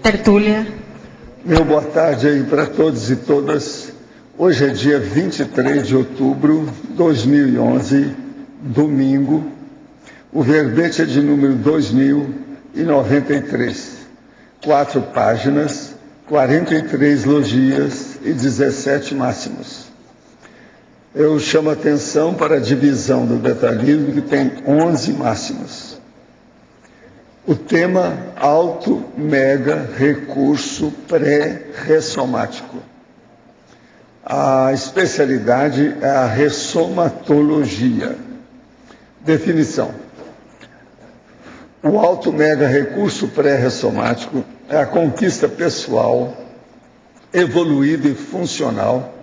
tertúlia. Meu boa tarde aí para todos e todas. Hoje é dia 23 de outubro de 2011, domingo. O verbete é de número 2093. 4 páginas, 43 logias e 17 máximos. Eu chamo a atenção para a divisão do detalhismo, que tem 11 máximos. O tema alto, mega, recurso pré-ressomático. A especialidade é a ressomatologia. Definição. O alto, mega, recurso pré-ressomático é a conquista pessoal, evoluída e funcional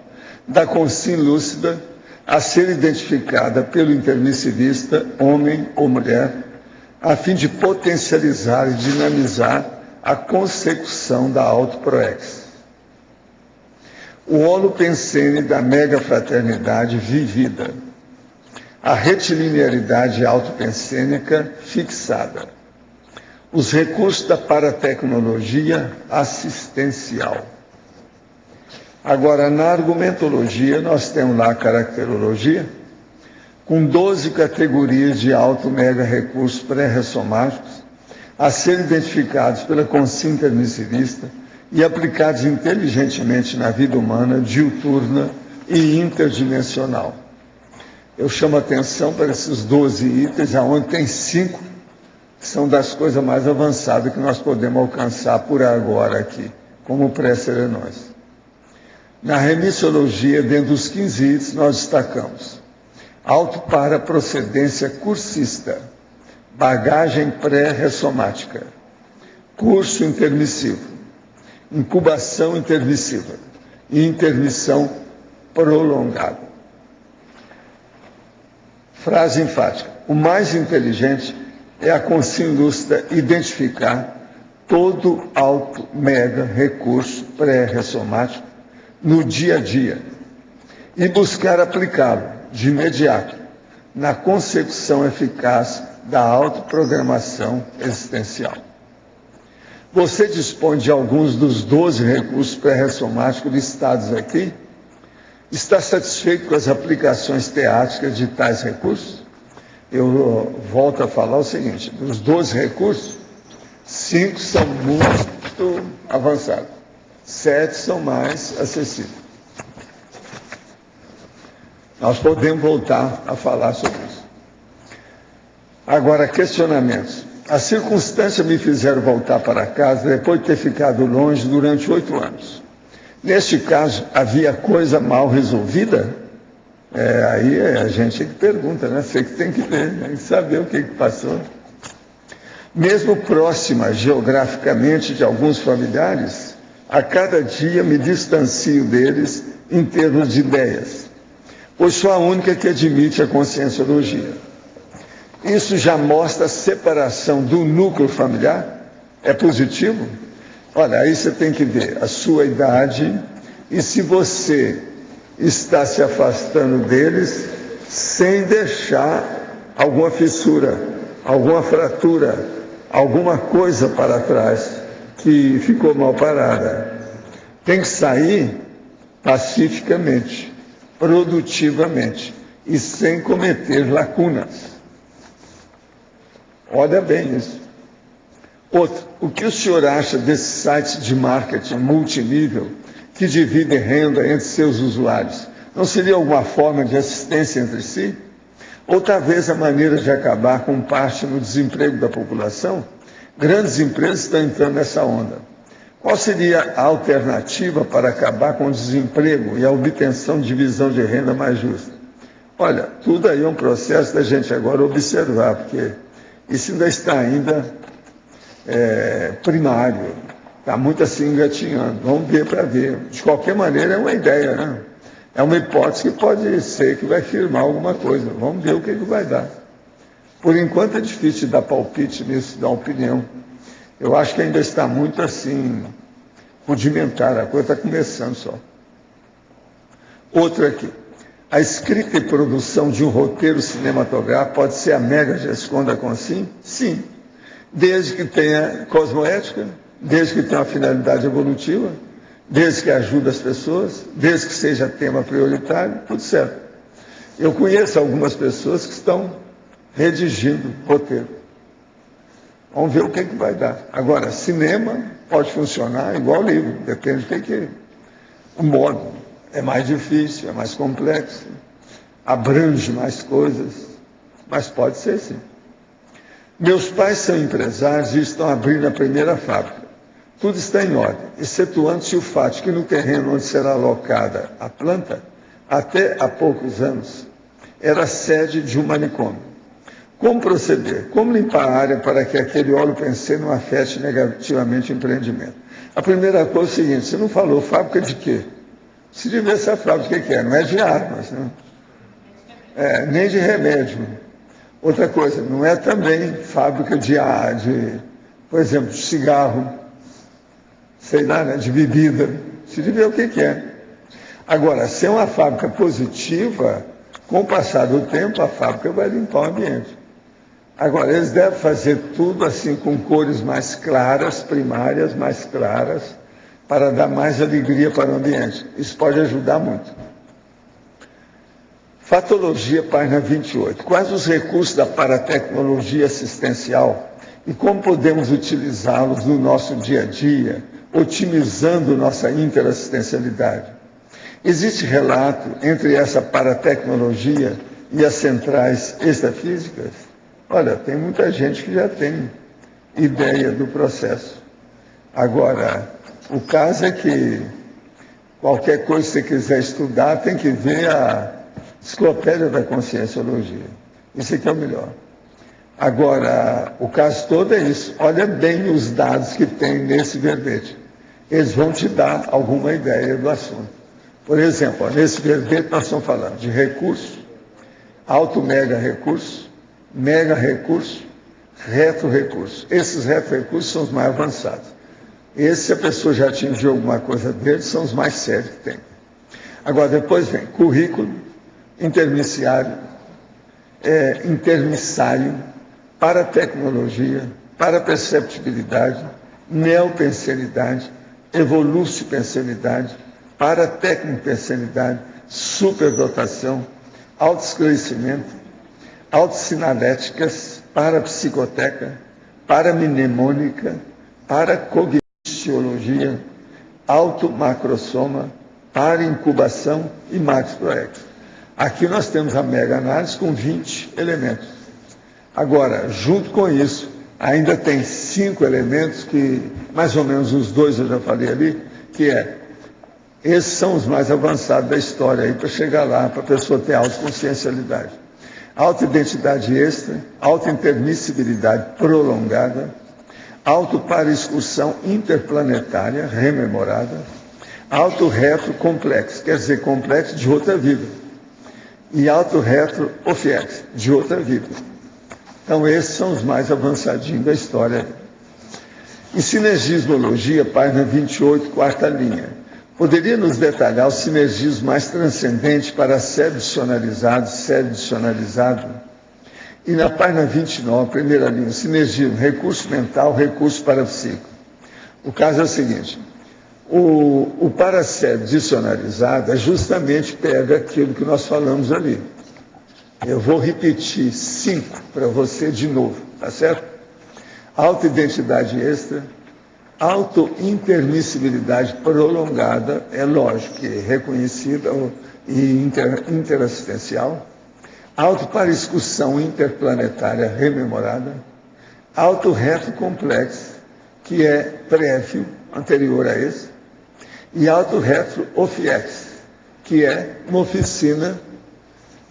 da consciência lúcida a ser identificada pelo intermissivista, homem ou mulher, a fim de potencializar e dinamizar a consecução da autoproex. O holopensene da megafraternidade vivida, a retilinearidade autopensênica fixada, os recursos da paratecnologia assistencial. Agora, na argumentologia, nós temos lá a caracterologia, com 12 categorias de alto mega recursos pré-ressomáticos a serem identificados pela consciência intermissivista e aplicados inteligentemente na vida humana, diuturna e interdimensional. Eu chamo a atenção para esses 12 itens, onde tem 5 que são das coisas mais avançadas que nós podemos alcançar por agora aqui, como pré-serenós. Na remissiologia, dentro dos 15 itens, nós destacamos auto para procedência cursista, bagagem pré-ressomática, curso intermissivo, incubação intermissiva e intermissão prolongada. Frase enfática. O mais inteligente é a consciência lúcida identificar todo alto mega recurso pré-ressomático no dia a dia e buscar aplicá-lo de imediato na consecução eficaz da autoprogramação existencial. Você dispõe de alguns dos 12 recursos pré-ressomáticos listados aqui? Está satisfeito com as aplicações teáticas de tais recursos? Eu volto a falar o seguinte, dos 12 recursos, 5 são muito avançados, 7 são mais acessíveis. Nós podemos voltar a falar sobre isso. Agora, questionamentos. As circunstâncias me fizeram voltar para casa depois de ter ficado longe durante 8 anos. Neste caso, havia coisa mal resolvida? Aí a gente que pergunta, né? Você que tem que ver, tem que saber o que passou. Mesmo próxima geograficamente de alguns familiares, a cada dia me distancio deles em termos de ideias, pois sou a única que admite a conscienciologia. Isso já mostra a separação do núcleo familiar? É positivo? Olha, aí você tem que ver a sua idade e se você está se afastando deles sem deixar alguma fissura, alguma fratura, alguma coisa para trás que ficou mal parada. Tem que sair pacificamente, produtivamente e sem cometer lacunas. Olha bem isso. Outro, o que o senhor acha desses sites de marketing multinível que dividem renda entre seus usuários? Não seria alguma forma de assistência entre si? Ou talvez a maneira de acabar com parte no desemprego da população? Grandes empresas estão entrando nessa onda. Qual seria a alternativa para acabar com o desemprego e a obtenção de divisão de renda mais justa? Olha, tudo aí é um processo da gente agora observar, porque isso ainda está primário, está muito assim engatinhando. Vamos ver para ver. De qualquer maneira, é uma ideia, né? É uma hipótese que pode ser que vai firmar alguma coisa. Vamos ver o que vai dar. Por enquanto é difícil dar palpite nisso, dar opinião. Eu acho que ainda está muito assim, rudimentar, a coisa está começando só. Outro aqui. A escrita e produção de um roteiro cinematográfico pode ser a mega gestão da consciência? Sim. Desde que tenha cosmoética, desde que tenha uma finalidade evolutiva, desde que ajude as pessoas, desde que seja tema prioritário, tudo certo. Eu conheço algumas pessoas que estão redigindo roteiro. Vamos ver o que vai dar. Agora, cinema pode funcionar igual livro, depende do que o modo. É mais difícil, é mais complexo, abrange mais coisas, mas pode ser sim. Meus pais são empresários e estão abrindo a primeira fábrica. Tudo está em ordem, excetuando-se o fato de que no terreno onde será alocada a planta, até há poucos anos, era sede de um manicômio. Como proceder? Como limpar a área para que aquele óleo pensê não afete negativamente o empreendimento? A primeira coisa é o seguinte, você não falou fábrica de quê? Se tiver essa fábrica, o que é? Não é de armas, não? Nem de remédio. Outra coisa, não é também fábrica de, por exemplo, de cigarro, sei lá, né, de bebida. Se tiver o que é. Agora, se é uma fábrica positiva, com o passar do tempo, a fábrica vai limpar o ambiente. Agora, eles devem fazer tudo assim com cores mais claras, primárias, mais claras, para dar mais alegria para o ambiente. Isso pode ajudar muito. Fatologia, página 28. Quais os recursos da paratecnologia assistencial e como podemos utilizá-los no nosso dia a dia, otimizando nossa interassistencialidade? Existe relato entre essa paratecnologia e as centrais extrafísicas? Olha, tem muita gente que já tem ideia do processo. Agora, o caso é que qualquer coisa que você quiser estudar, tem que ver a Enciclopédia da Conscienciologia. Isso aqui é o melhor. Agora, o caso todo é isso. Olha bem os dados que tem nesse verbete. Eles vão te dar alguma ideia do assunto. Por exemplo, ó, nesse verbete nós estamos falando de recurso, alto mega recurso, retro recurso. Esses retro recursos são os mais avançados. Esses, se a pessoa já atingiu alguma coisa deles, são os mais sérios que tem. Agora, depois vem currículo, intermissário, paratecnologia, paraperceptibilidade, neopensenidade, evolucipensenidade, paratecnopensenidade, superdotação, autoesclarecimento, autossinaléticas, parapsicoteca, paramnemônica, paracogniologia, automacrosoma, paraincubação e max proex. Aqui nós temos a mega-análise com 20 elementos. Agora, junto com isso, ainda tem 5 elementos que, mais ou menos os 2 eu já falei ali, que esses são os mais avançados da história aí, para chegar lá, para a pessoa ter autoconsciencialidade. Autoidentidade extra, autointermissibilidade prolongada, autoparaexcursão interplanetária rememorada, autorretro complexo, quer dizer, complexo de outra vida, e autorretro ofiex, de outra vida. Então, esses são os mais avançadinhos da história. Em sinergismologia, página 28, quarta linha. Poderia nos detalhar os sinergismos mais transcendentes para sedicionalizado? E na página 29, primeira linha, sinergismo, recurso mental, recurso parapsíquico. O caso é o seguinte, o parasedicionalizado justamente pega aquilo que nós falamos ali. Eu vou repetir 5 para você de novo, tá certo? Autoidentidade extra, autointermissibilidade prolongada, é lógico que é reconhecida e interassistencial, autoparaexcursão interplanetária rememorada, autorretro complexo, que é prévio, anterior a esse, e autorretro ofiex, que é uma oficina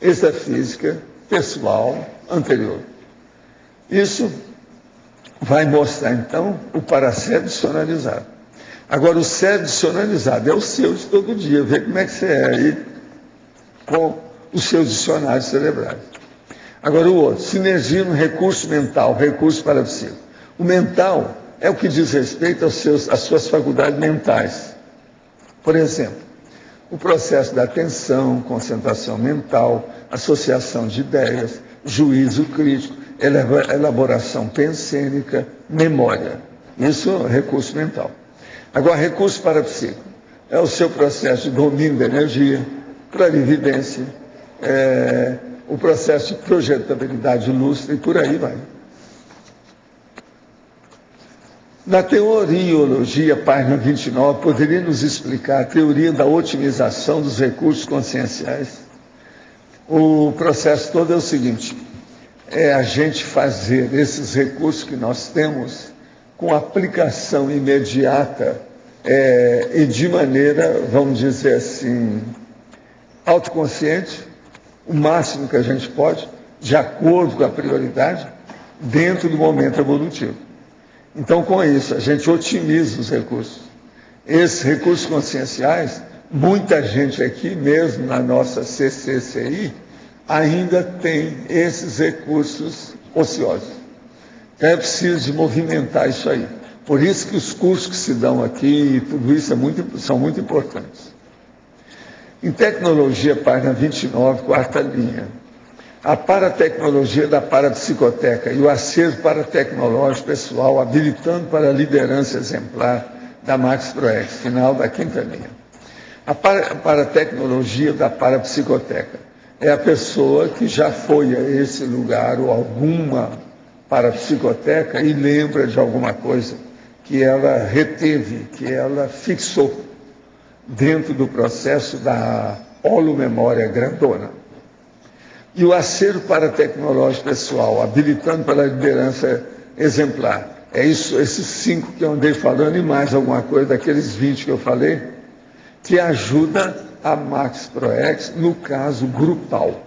extrafísica pessoal anterior. Isso vai mostrar, então, o parasedicionalizado. Agora, o sedicionalizado é o seu de todo dia. Vê como é que você é aí com os seus dicionários cerebrais. Agora, o outro, sinergismo, recurso mental, recurso parapsíquico. O mental é o que diz respeito às suas faculdades mentais. Por exemplo, o processo da atenção, concentração mental, associação de ideias, juízo crítico, elaboração pensênica, memória. Isso é recurso mental. Agora, recurso parapsíquico é o seu processo de domínio da energia, clarividência, o processo de projetabilidade lúcida e por aí vai. Na teoriologia, página 29, poderia nos explicar a teoria da otimização dos recursos conscienciais? O processo todo é o seguinte: é a gente fazer esses recursos que nós temos com aplicação imediata e de maneira, vamos dizer assim, autoconsciente, o máximo que a gente pode, de acordo com a prioridade, dentro do momento evolutivo. Então, com isso, a gente otimiza os recursos. Esses recursos conscienciais, muita gente aqui, mesmo na nossa CCCI, ainda tem esses recursos ociosos. Então, é preciso de movimentar isso aí. Por isso que os cursos que se dão aqui, e tudo isso são muito importantes. Em tecnologia, página 29, quarta linha. A paratecnologia da parapsicoteca e o acervo paratecnológico pessoal, habilitando para a liderança exemplar da Max Proex, final da quinta linha. A paratecnologia da parapsicoteca é a pessoa que já foi a esse lugar ou alguma parapsicoteca e lembra de alguma coisa que ela reteve, que ela fixou dentro do processo da holomemória grandona. E o acervo paratecnológico pessoal, habilitando para a liderança exemplar. É isso, esses 5 que eu andei falando e mais alguma coisa daqueles 20 que eu falei, que ajuda a Max Proex no caso grupal.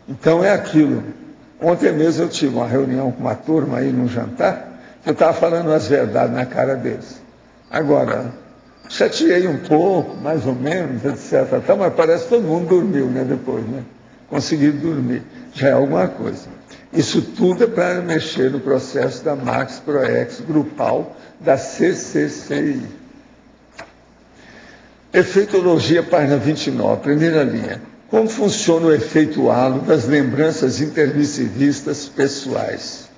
Então é aquilo. Ontem mesmo eu tive uma reunião com uma turma aí num jantar, que eu estava falando as verdades na cara deles. Agora, chateei um pouco, mais ou menos, etc. Mas parece que todo mundo dormiu, né, depois, né? Conseguiram dormir. Já é alguma coisa. Isso tudo é para mexer no processo da Max Proex grupal da CCCI. Efeitologia, página 29, primeira linha. Como funciona o efeito halo das lembranças intermissivistas pessoais?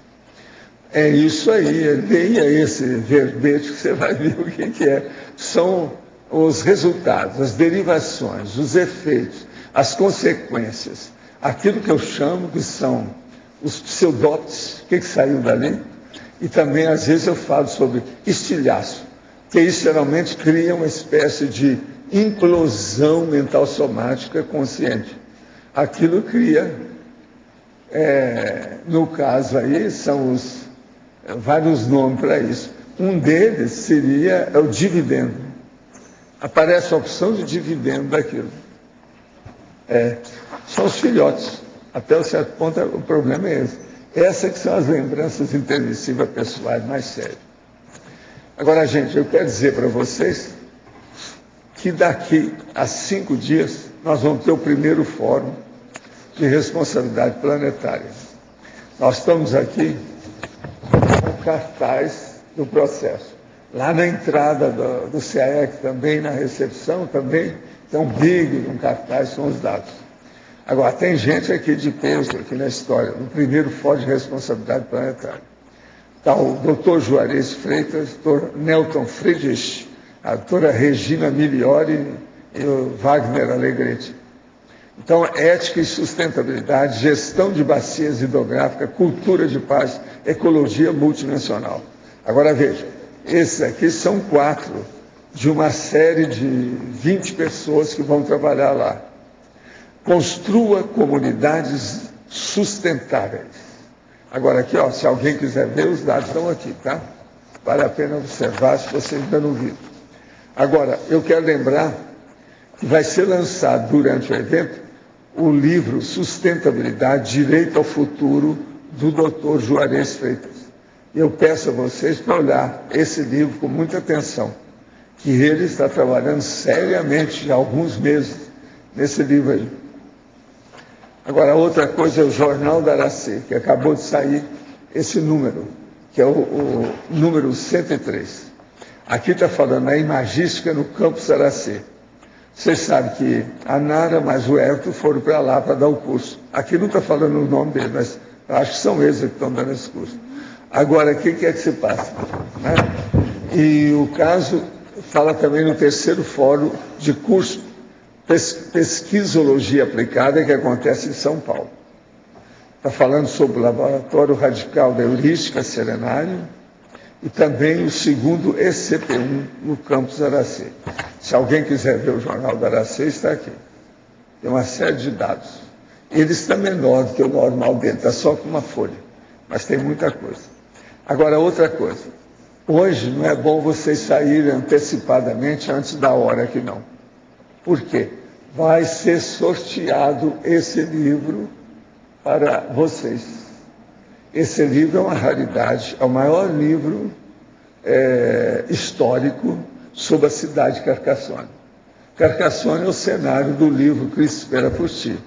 É isso aí, leia esse verbete que você vai ver o que é. São os resultados, as derivações, os efeitos, as consequências, aquilo que eu chamo que são os pseudóptos, o que saiu dali, e também às vezes eu falo sobre estilhaço, que isso geralmente cria uma espécie de implosão mental somática consciente. Aquilo cria, no caso aí, são vários nomes para isso. Um deles seria o dividendo. Aparece a opção de dividendo daquilo. São os filhotes. Até um certo ponto o problema é esse. Essas que são as lembranças intermissivas pessoais mais sérias. Agora, gente, eu quero dizer para vocês que daqui a 5 dias nós vamos ter o primeiro fórum de responsabilidade planetária. Nós estamos aqui com o cartaz do processo. Lá na entrada do CAEC também, na recepção também, tem um big, um cartaz, são os dados. Agora, tem gente aqui de peso, aqui na história, no primeiro fórum de responsabilidade planetária. Está o doutor Juarez Freitas, o doutor Nelton Friedrich, a doutora Regina Miliori e o Wagner Alegretti. Então, ética e sustentabilidade, gestão de bacias hidrográficas, cultura de paz, ecologia multidimensional. Agora, veja, esses aqui são 4 de uma série de 20 pessoas que vão trabalhar lá. Construa comunidades sustentáveis. Agora aqui, ó, se alguém quiser ver, os dados estão aqui, tá? Vale a pena observar se você ainda não viu. Agora, eu quero lembrar que vai ser lançado durante o evento o livro Sustentabilidade, Direito ao Futuro, do Dr. Juarez Freitas. Eu peço a vocês para olhar esse livro com muita atenção, que ele está trabalhando seriamente há alguns meses nesse livro aí. Agora, outra coisa é o Jornal da Aracê, que acabou de sair esse número, que é o número 103. Aqui está falando a imagística no Campus Aracê. Vocês sabem que a Nara mais o Everton foram para lá para dar o curso. Aqui não está falando o nome dele, mas acho que são eles que estão dando esse curso. Agora, o que é que se passa? Né? E o caso fala também no terceiro fórum de curso Pesquisologia Aplicada, que acontece em São Paulo. Está falando sobre o Laboratório Radical da Heurística Serenário e também o segundo ECP1 no campus Aracê. Se alguém quiser ver o jornal do Aracê, está aqui. Tem uma série de dados. Ele está menor do que o normal dele, está só com uma folha, mas tem muita coisa. Agora, outra coisa. Hoje não é bom vocês saírem antecipadamente antes da hora aqui, não. Por quê? Vai ser sorteado esse livro para vocês. Esse livro é uma raridade, é o maior livro histórico sobre a cidade de Carcassonne. Carcassonne é o cenário do livro Cristo Espera por Ti.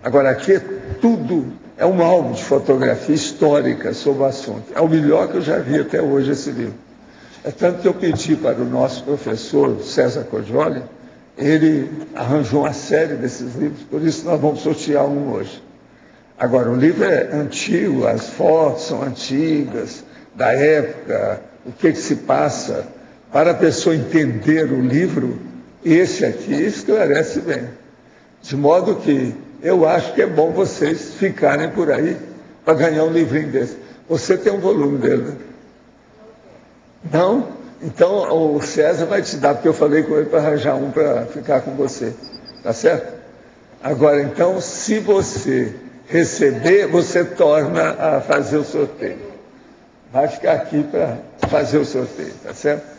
Agora, aqui tudo é um álbum de fotografia histórica sobre o assunto. É o melhor que eu já vi até hoje esse livro. É tanto que eu pedi para o nosso professor, César Cojoli, ele arranjou uma série desses livros, por isso nós vamos sortear um hoje. Agora, o livro é antigo, as fotos são antigas, da época, o que se passa. Para a pessoa entender o livro, esse aqui esclarece bem. De modo que eu acho que é bom vocês ficarem por aí para ganhar um livrinho desse. Você tem um volume dele, né? Não? Então o César vai te dar, porque eu falei com ele para arranjar um para ficar com você. Tá certo? Agora, então, se você receber, você torna a fazer o sorteio. Vai ficar aqui para fazer o sorteio, tá certo?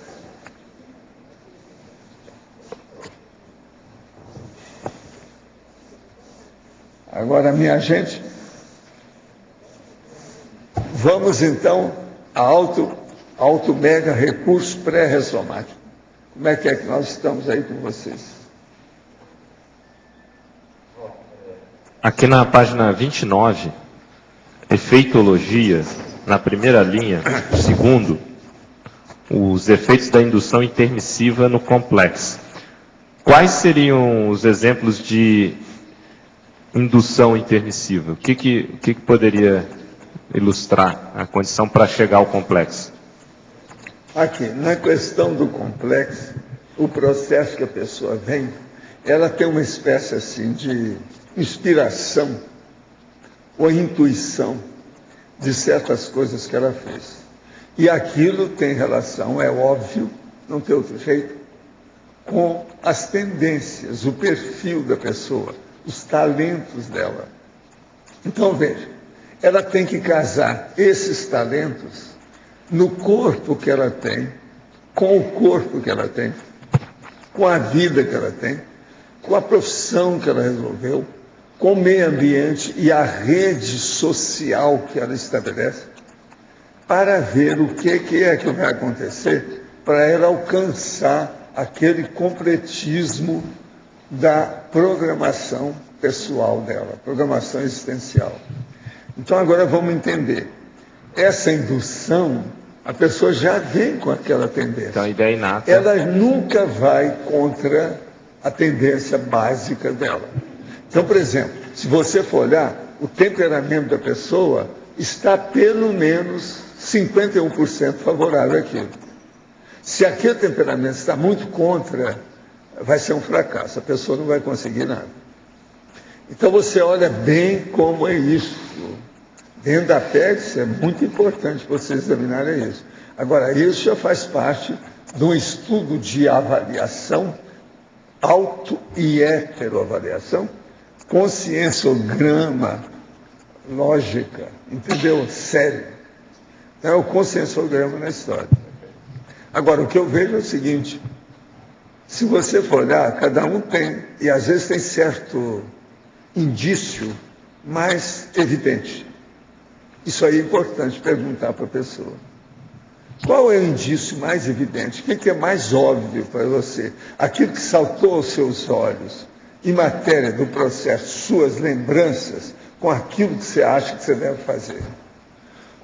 Agora, minha gente, vamos então a alto mega recurso pré-ressomático. Como é que nós estamos aí com vocês? Aqui na página 29, efeitologia, na primeira linha, segundo, os efeitos da indução intermissiva no complexo. Quais seriam os exemplos de indução intermissiva? O que poderia ilustrar a condição para chegar ao complexo? Aqui, na questão do complexo, o processo que a pessoa vem, ela tem uma espécie assim de inspiração ou intuição de certas coisas que ela fez. E aquilo tem relação, é óbvio, não tem outro jeito, com as tendências, o perfil da pessoa, os talentos dela. Então, veja, ela tem que casar esses talentos no corpo que ela tem, com o corpo que ela tem, com a vida que ela tem, com a profissão que ela resolveu, com o meio ambiente e a rede social que ela estabelece, para ver o que é que vai acontecer para ela alcançar aquele completismo da programação pessoal dela, programação existencial. Então, agora vamos entender. Essa indução, a pessoa já vem com aquela tendência. Então, a ideia inata. Ela nunca vai contra a tendência básica dela. Então, por exemplo, se você for olhar, o temperamento da pessoa está pelo menos 51% favorável àquilo. Se aquele temperamento está muito contra, vai ser um fracasso, a pessoa não vai conseguir nada. Então você olha bem como é isso. Dentro da PEGS é muito importante vocês examinarem isso. Agora, isso já faz parte de um estudo de avaliação, auto- e heteroavaliação, conscienciograma, lógica, entendeu? Sério. É o conscienciograma na história. Agora, o que eu vejo é o seguinte, se você for olhar, cada um tem, e às vezes tem certo indício mais evidente. Isso aí é importante perguntar para a pessoa. Qual é o indício mais evidente? O que é mais óbvio para você? Aquilo que saltou aos seus olhos, em matéria do processo, suas lembranças, com aquilo que você acha que você deve fazer.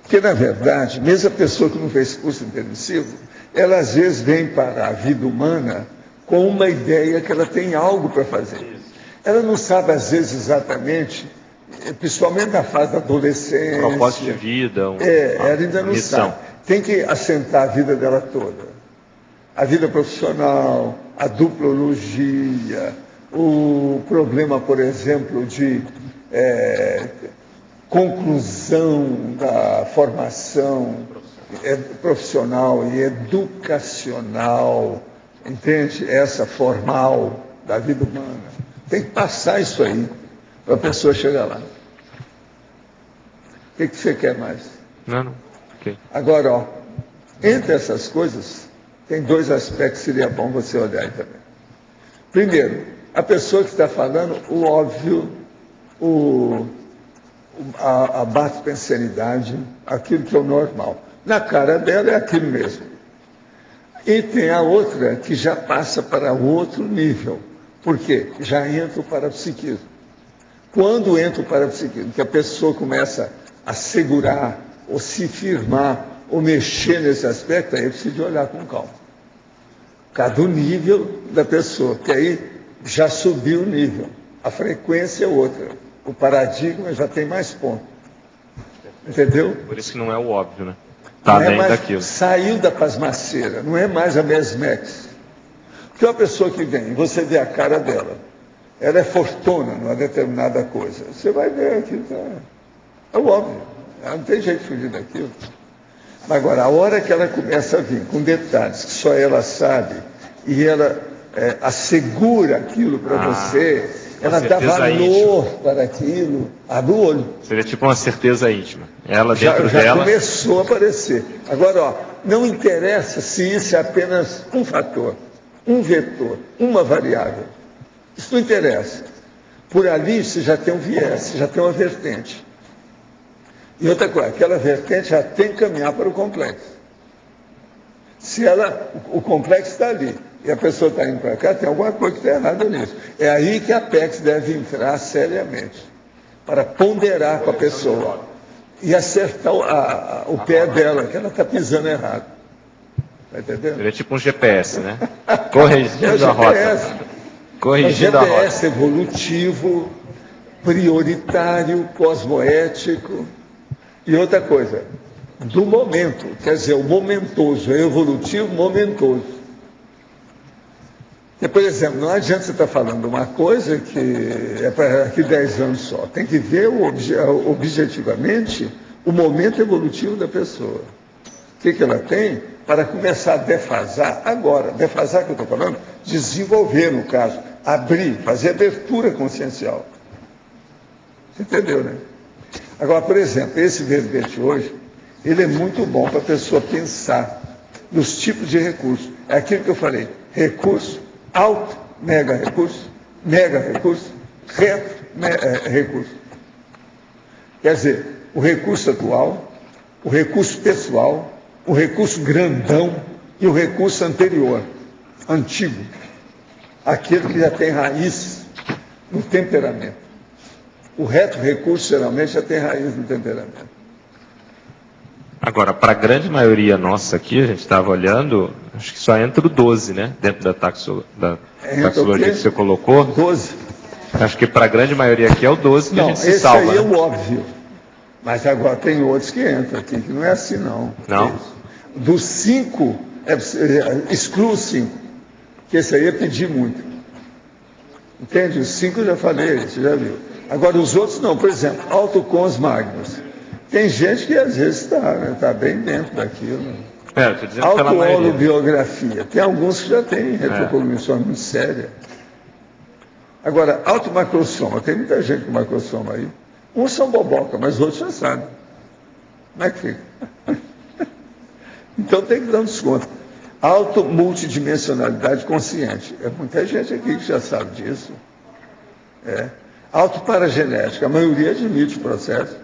Porque, na verdade, mesmo a pessoa que não fez curso intermissivo, ela às vezes vem para a vida humana com uma ideia que ela tem algo para fazer. Ela não sabe, às vezes, exatamente principalmente na fase da adolescência. Propósito de vida, ela ainda não missão. sabe. Tem que assentar a vida dela toda. A vida profissional, a duplologia, o problema, por exemplo, de conclusão da formação profissional e educacional, entende? Essa formal da vida humana. Tem que passar isso aí para a pessoa chegar lá. O que você quer mais? Não. Okay. Agora, ó, entre essas coisas, tem dois aspectos que seria bom você olhar aí também. Primeiro, a pessoa que está falando, o óbvio, a bate-pensanidade, aquilo que é o normal. Na cara dela é aquilo mesmo. E tem a outra que já passa para outro nível. Por quê? Já entra para o psiquismo. Quando entra para o psiquismo, que a pessoa começa a segurar, ou se firmar, ou mexer nesse aspecto, aí precisa de olhar com calma. Cada nível da pessoa, que aí já subiu o nível. A frequência é outra. O paradigma já tem mais pontos. Entendeu? Por isso que não é o óbvio, né? Está além daquilo. Saiu da pasmaceira, não é mais a mesmex. Porque uma pessoa que vem, você vê a cara dela, ela é fortuna numa determinada coisa. Você vai ver aquilo, é o óbvio. Não tem jeito de fugir daquilo. Mas agora, a hora que ela começa a vir com detalhes que só ela sabe, e ela assegura aquilo para você, ela dá valor íntima para aquilo, abre o olho. Seria tipo uma certeza íntima. Ela dentro já dela começou a aparecer. Agora, ó, não interessa se isso é apenas um fator, um vetor, uma variável. Isso não interessa. Por ali você já tem um viés, você já tem uma vertente. E outra coisa, aquela vertente já tem que caminhar para o complexo. Se o complexo está ali e a pessoa está indo para cá, tem alguma coisa que está errada nisso. É aí que a Apex deve entrar seriamente, para ponderar com a pessoa e acertar o pé dela, que ela está pisando errado. Está entendendo? Seria tipo um GPS, né? Corrigindo a rota. Corrigindo a rota. GPS evolutivo, prioritário, cosmoético. E outra coisa, do momento, quer dizer, o momentoso, é evolutivo momentoso. E, por exemplo, não adianta você estar falando uma coisa que é para daqui 10 anos só. Tem que ver objetivamente o momento evolutivo da pessoa. O que ela tem para começar a defasar agora. Defasar que eu estou falando, desenvolver, no caso, abrir, fazer abertura consciencial. Você entendeu, né? Agora, por exemplo, esse verbete hoje, ele é muito bom para a pessoa pensar nos tipos de recursos. É aquilo que eu falei, recurso, alto, mega recurso, reto, recurso. Quer dizer, o recurso atual, o recurso pessoal, o recurso grandão e o recurso anterior, antigo. Aquele que já tem raiz no temperamento. O reto recurso, geralmente, já tem raiz no temperamento. Agora, para a grande maioria nossa aqui, a gente estava olhando, acho que só entra o 12, né? Dentro da taxologia que você colocou. 12. Acho que para a grande maioria aqui é o 12 que a gente se salva. Esse aí é né? o óbvio. Mas agora tem outros que entram aqui, que não é assim, não. Não? Do 5, exclua o 5. Que esse aí é pedir muito. Entende? Os 5 eu já falei, você já viu. Agora, os outros não. Por exemplo, autocons magnus. Tem gente que às vezes está bem dentro daquilo. Estou dizendo pela maioria. Autoholobiografia. Tem alguns que já têm retrocognição muito séria. Agora, automacrosoma. Tem muita gente com macrosoma aí. Uns são boboca, mas outros já sabem. Como é que fica? Então tem que dar um desconto. Automultidimensionalidade consciente. É muita gente aqui que já sabe disso. Autoparagenética. A maioria admite o processo.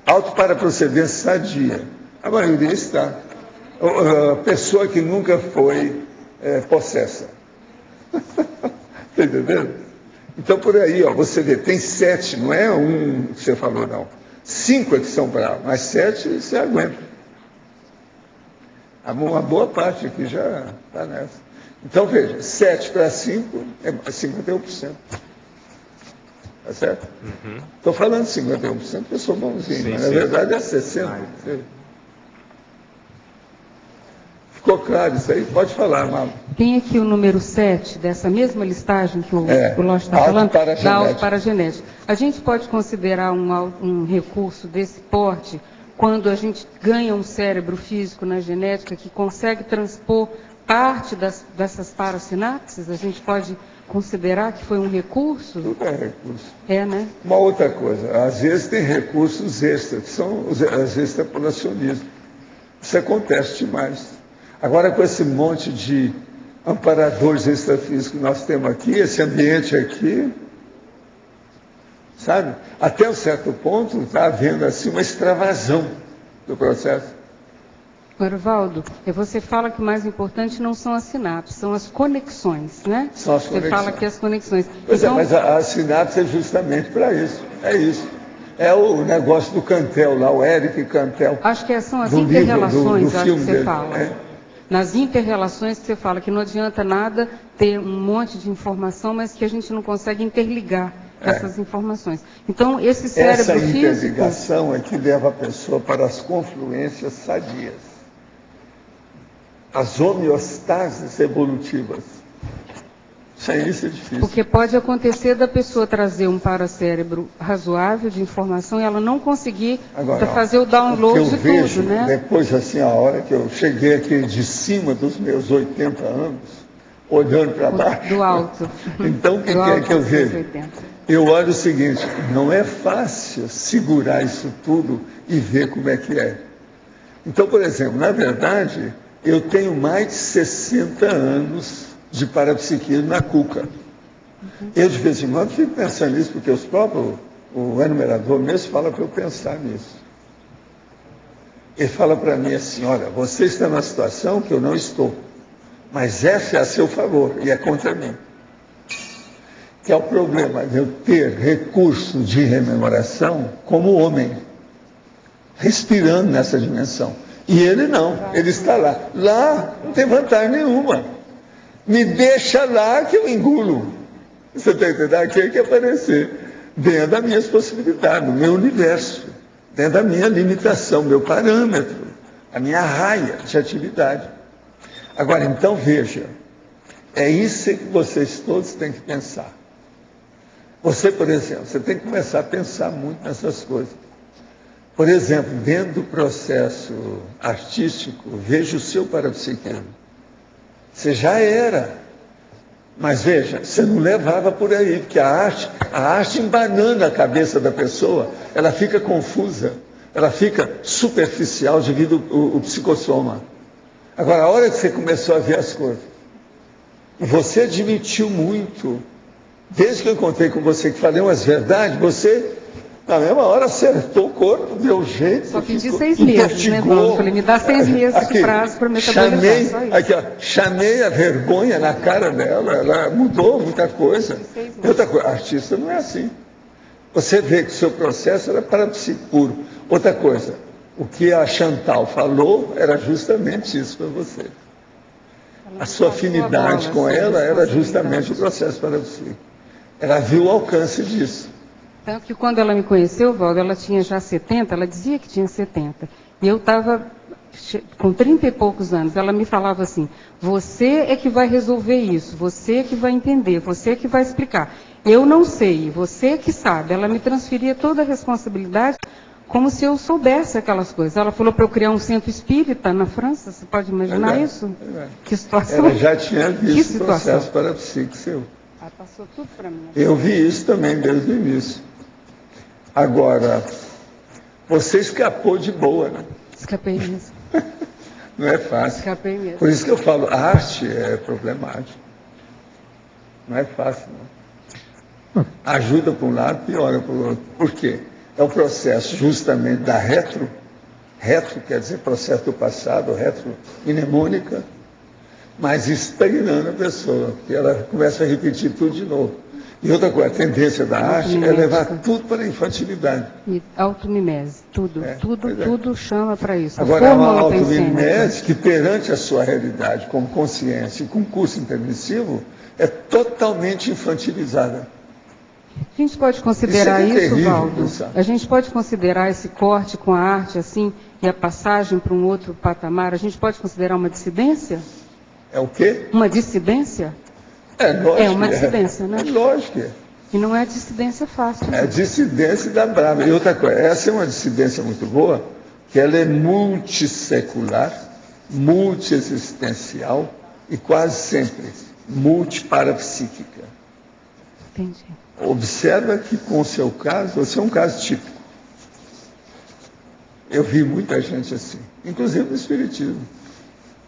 Autoparaprocedência sadia. A maioria está. A pessoa que nunca foi possessa. Está entendendo? Então, por aí, ó, você vê, tem 7, não é um que você falou, não. 5 é que são bravos, mas 7 você aguenta. Uma boa parte aqui já está nessa. Então, veja, 7 para 5 é 51%. tá certo? Estou falando 51%, eu sou bonzinho, Sim, mas sim. na verdade é 60%. Ficou claro isso aí? Pode falar, Malu. Tem aqui o número 7 dessa mesma listagem que o Lógico está falando, da autoparagenética. A gente pode considerar um recurso desse porte quando a gente ganha um cérebro físico na genética que consegue transpor parte dessas parasinapses? A gente pode considerar que foi um recurso? Tudo é recurso. É, né? Uma outra coisa, às vezes tem recursos extras, que são os extrapolacionismos. Isso acontece demais. Agora, com esse monte de amparadores extrafísicos que nós temos aqui, esse ambiente aqui, sabe? Até um certo ponto está havendo assim uma extravasão do processo. Marivaldo, você fala que o mais importante não são as sinapses, são as conexões, né? São as conexões. Você fala que as conexões. Pois então, mas a sinapse é justamente para isso. É isso. É o negócio do Cantel lá, o Eric Cantel. Acho que são as inter-relações, do acho filme que você dele, fala. Nas inter-relações que você fala que não adianta nada ter um monte de informação, mas que a gente não consegue interligar essas informações. Então, esse cérebro essa físico... Essa interligação é que leva a pessoa para as confluências sadias. As homeostases evolutivas. Sem isso é difícil. Porque pode acontecer da pessoa trazer um paracérebro razoável de informação e ela não conseguir fazer o download de tudo, né? Depois, assim, a hora que eu cheguei aqui de cima dos meus 80 anos, olhando para baixo. Do alto. Então, o que é que eu vejo? Eu olho o seguinte, não é fácil segurar isso tudo e ver como é que é. Então, por exemplo, na verdade, eu tenho mais de 60 anos de parapsiquismo na cuca. Eu, de vez em quando, fico pensando nisso, porque o enumerador mesmo fala para eu pensar nisso. Ele fala para mim assim, olha, você está numa situação que eu não estou, mas essa é a seu favor e é contra mim. Que é o problema de eu ter recurso de rememoração como homem, respirando nessa dimensão. E ele não, ele está lá. Lá não tem vantagem nenhuma. Me deixa lá que eu engulo. Você está entendendo? Aqui é que aparecer. Dentro das minhas possibilidades, do meu universo. Dentro da minha limitação, meu parâmetro. A minha raia de atividade. Agora, então, veja. É isso que vocês todos têm que pensar. Você, por exemplo, você tem que começar a pensar muito nessas coisas. Por exemplo, dentro do processo artístico, veja o seu parapsiquismo. Você já era. Mas veja, você não levava por aí, porque a arte embanana a cabeça da pessoa, ela fica confusa, ela fica superficial devido ao psicossoma. Agora, a hora que você começou a ver as coisas, você admitiu muito, desde que eu encontrei com você, que falei umas verdades, você, na mesma hora, acertou o corpo, deu jeito. Só pedi 6 meses, né, Valdo? Falei, me dá 6 meses aqui, de prazo para metabolizar. Chamei a vergonha na cara dela, ela mudou muita coisa. Outra coisa, artista não é assim. Você vê que o seu processo era parapsíquico puro. Outra coisa, o que a Chantal falou era justamente isso para você. A sua afinidade com ela era justamente o processo parapsíquico. Ela viu o alcance disso. Tanto que quando ela me conheceu, Valdo, ela tinha já 70, ela dizia que tinha 70. E eu estava com 30 e poucos anos. Ela me falava assim, você é que vai resolver isso, você é que vai entender, você é que vai explicar. Eu não sei, você é que sabe. Ela me transferia toda a responsabilidade como se eu soubesse aquelas coisas. Ela falou para eu criar um centro espírita na França, você pode imaginar isso? Que situação. Ela já tinha visto o processo parapsíquico seu. Ela passou tudo para mim. Eu vi isso também desde o início. Agora, você escapou de boa, né? Escapei mesmo. Não é fácil. Escapei mesmo. Por isso que eu falo, a arte é problemática. Não é fácil, não. Ajuda para um lado, piora para o outro. Por quê? É o processo justamente da retro quer dizer processo do passado, retro-mnemônica, mas estagnando a pessoa, porque ela começa a repetir tudo de novo. E outra coisa, a tendência da arte é levar tudo para a infantilidade. Automimese, tudo chama para isso. Agora, é uma automimese que perante a sua realidade como consciência e com curso intermissivo, é totalmente infantilizada. A gente pode considerar Isso é isso, terrível, Valdo? sabe? A gente pode considerar esse corte com a arte assim e a passagem para um outro patamar? A gente pode considerar uma dissidência? É o quê? Uma dissidência? É lógico. É uma dissidência, né? É lógico que é. E não é dissidência fácil. É dissidência da brava. E outra coisa, essa é uma dissidência muito boa, que ela é multissecular, multiexistencial e quase sempre multiparapsíquica. Entendi. Observa que com o seu caso, você é um caso típico. Eu vi muita gente assim, inclusive no Espiritismo.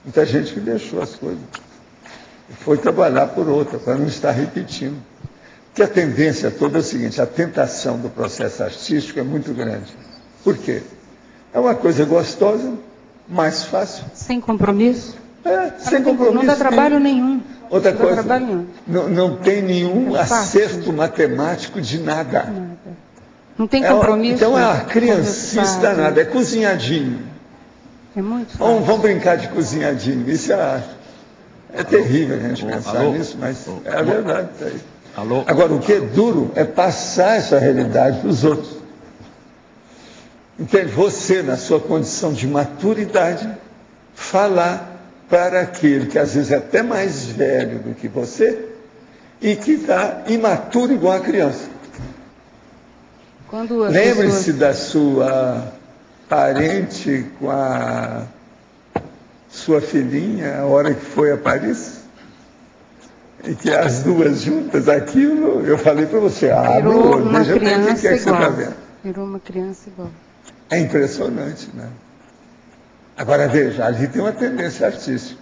Muita gente que deixou as coisas. E foi trabalhar por outra, para não estar repetindo. Porque a tendência toda é o seguinte, a tentação do processo artístico é muito grande. Por quê? É uma coisa gostosa, mais fácil. Sem compromisso? Sem compromisso. Não dá trabalho nenhum. Outra não dá coisa, trabalho nenhum. não tem nenhum É fácil. acerto matemático de nada. Nada. Não tem compromisso. Então é uma criancice danada, é cozinhadinho. É muito fácil. Vamos brincar de cozinhadinho. Isso é terrível a gente pensar nisso, mas é a verdade. Tá aí. Alô? Agora, o que é duro é passar essa realidade para os outros. Entende? Você, na sua condição de maturidade, falar para aquele que às vezes é até mais velho do que você e que está imaturo igual a criança. Lembre-se da sua parente com a sua filhinha, a hora que foi a Paris, e que as duas juntas, aquilo, eu falei para você, virou uma veja bem o que é que você está vendo. Virou uma criança igual. É impressionante, né? Agora veja, ali tem uma tendência artística.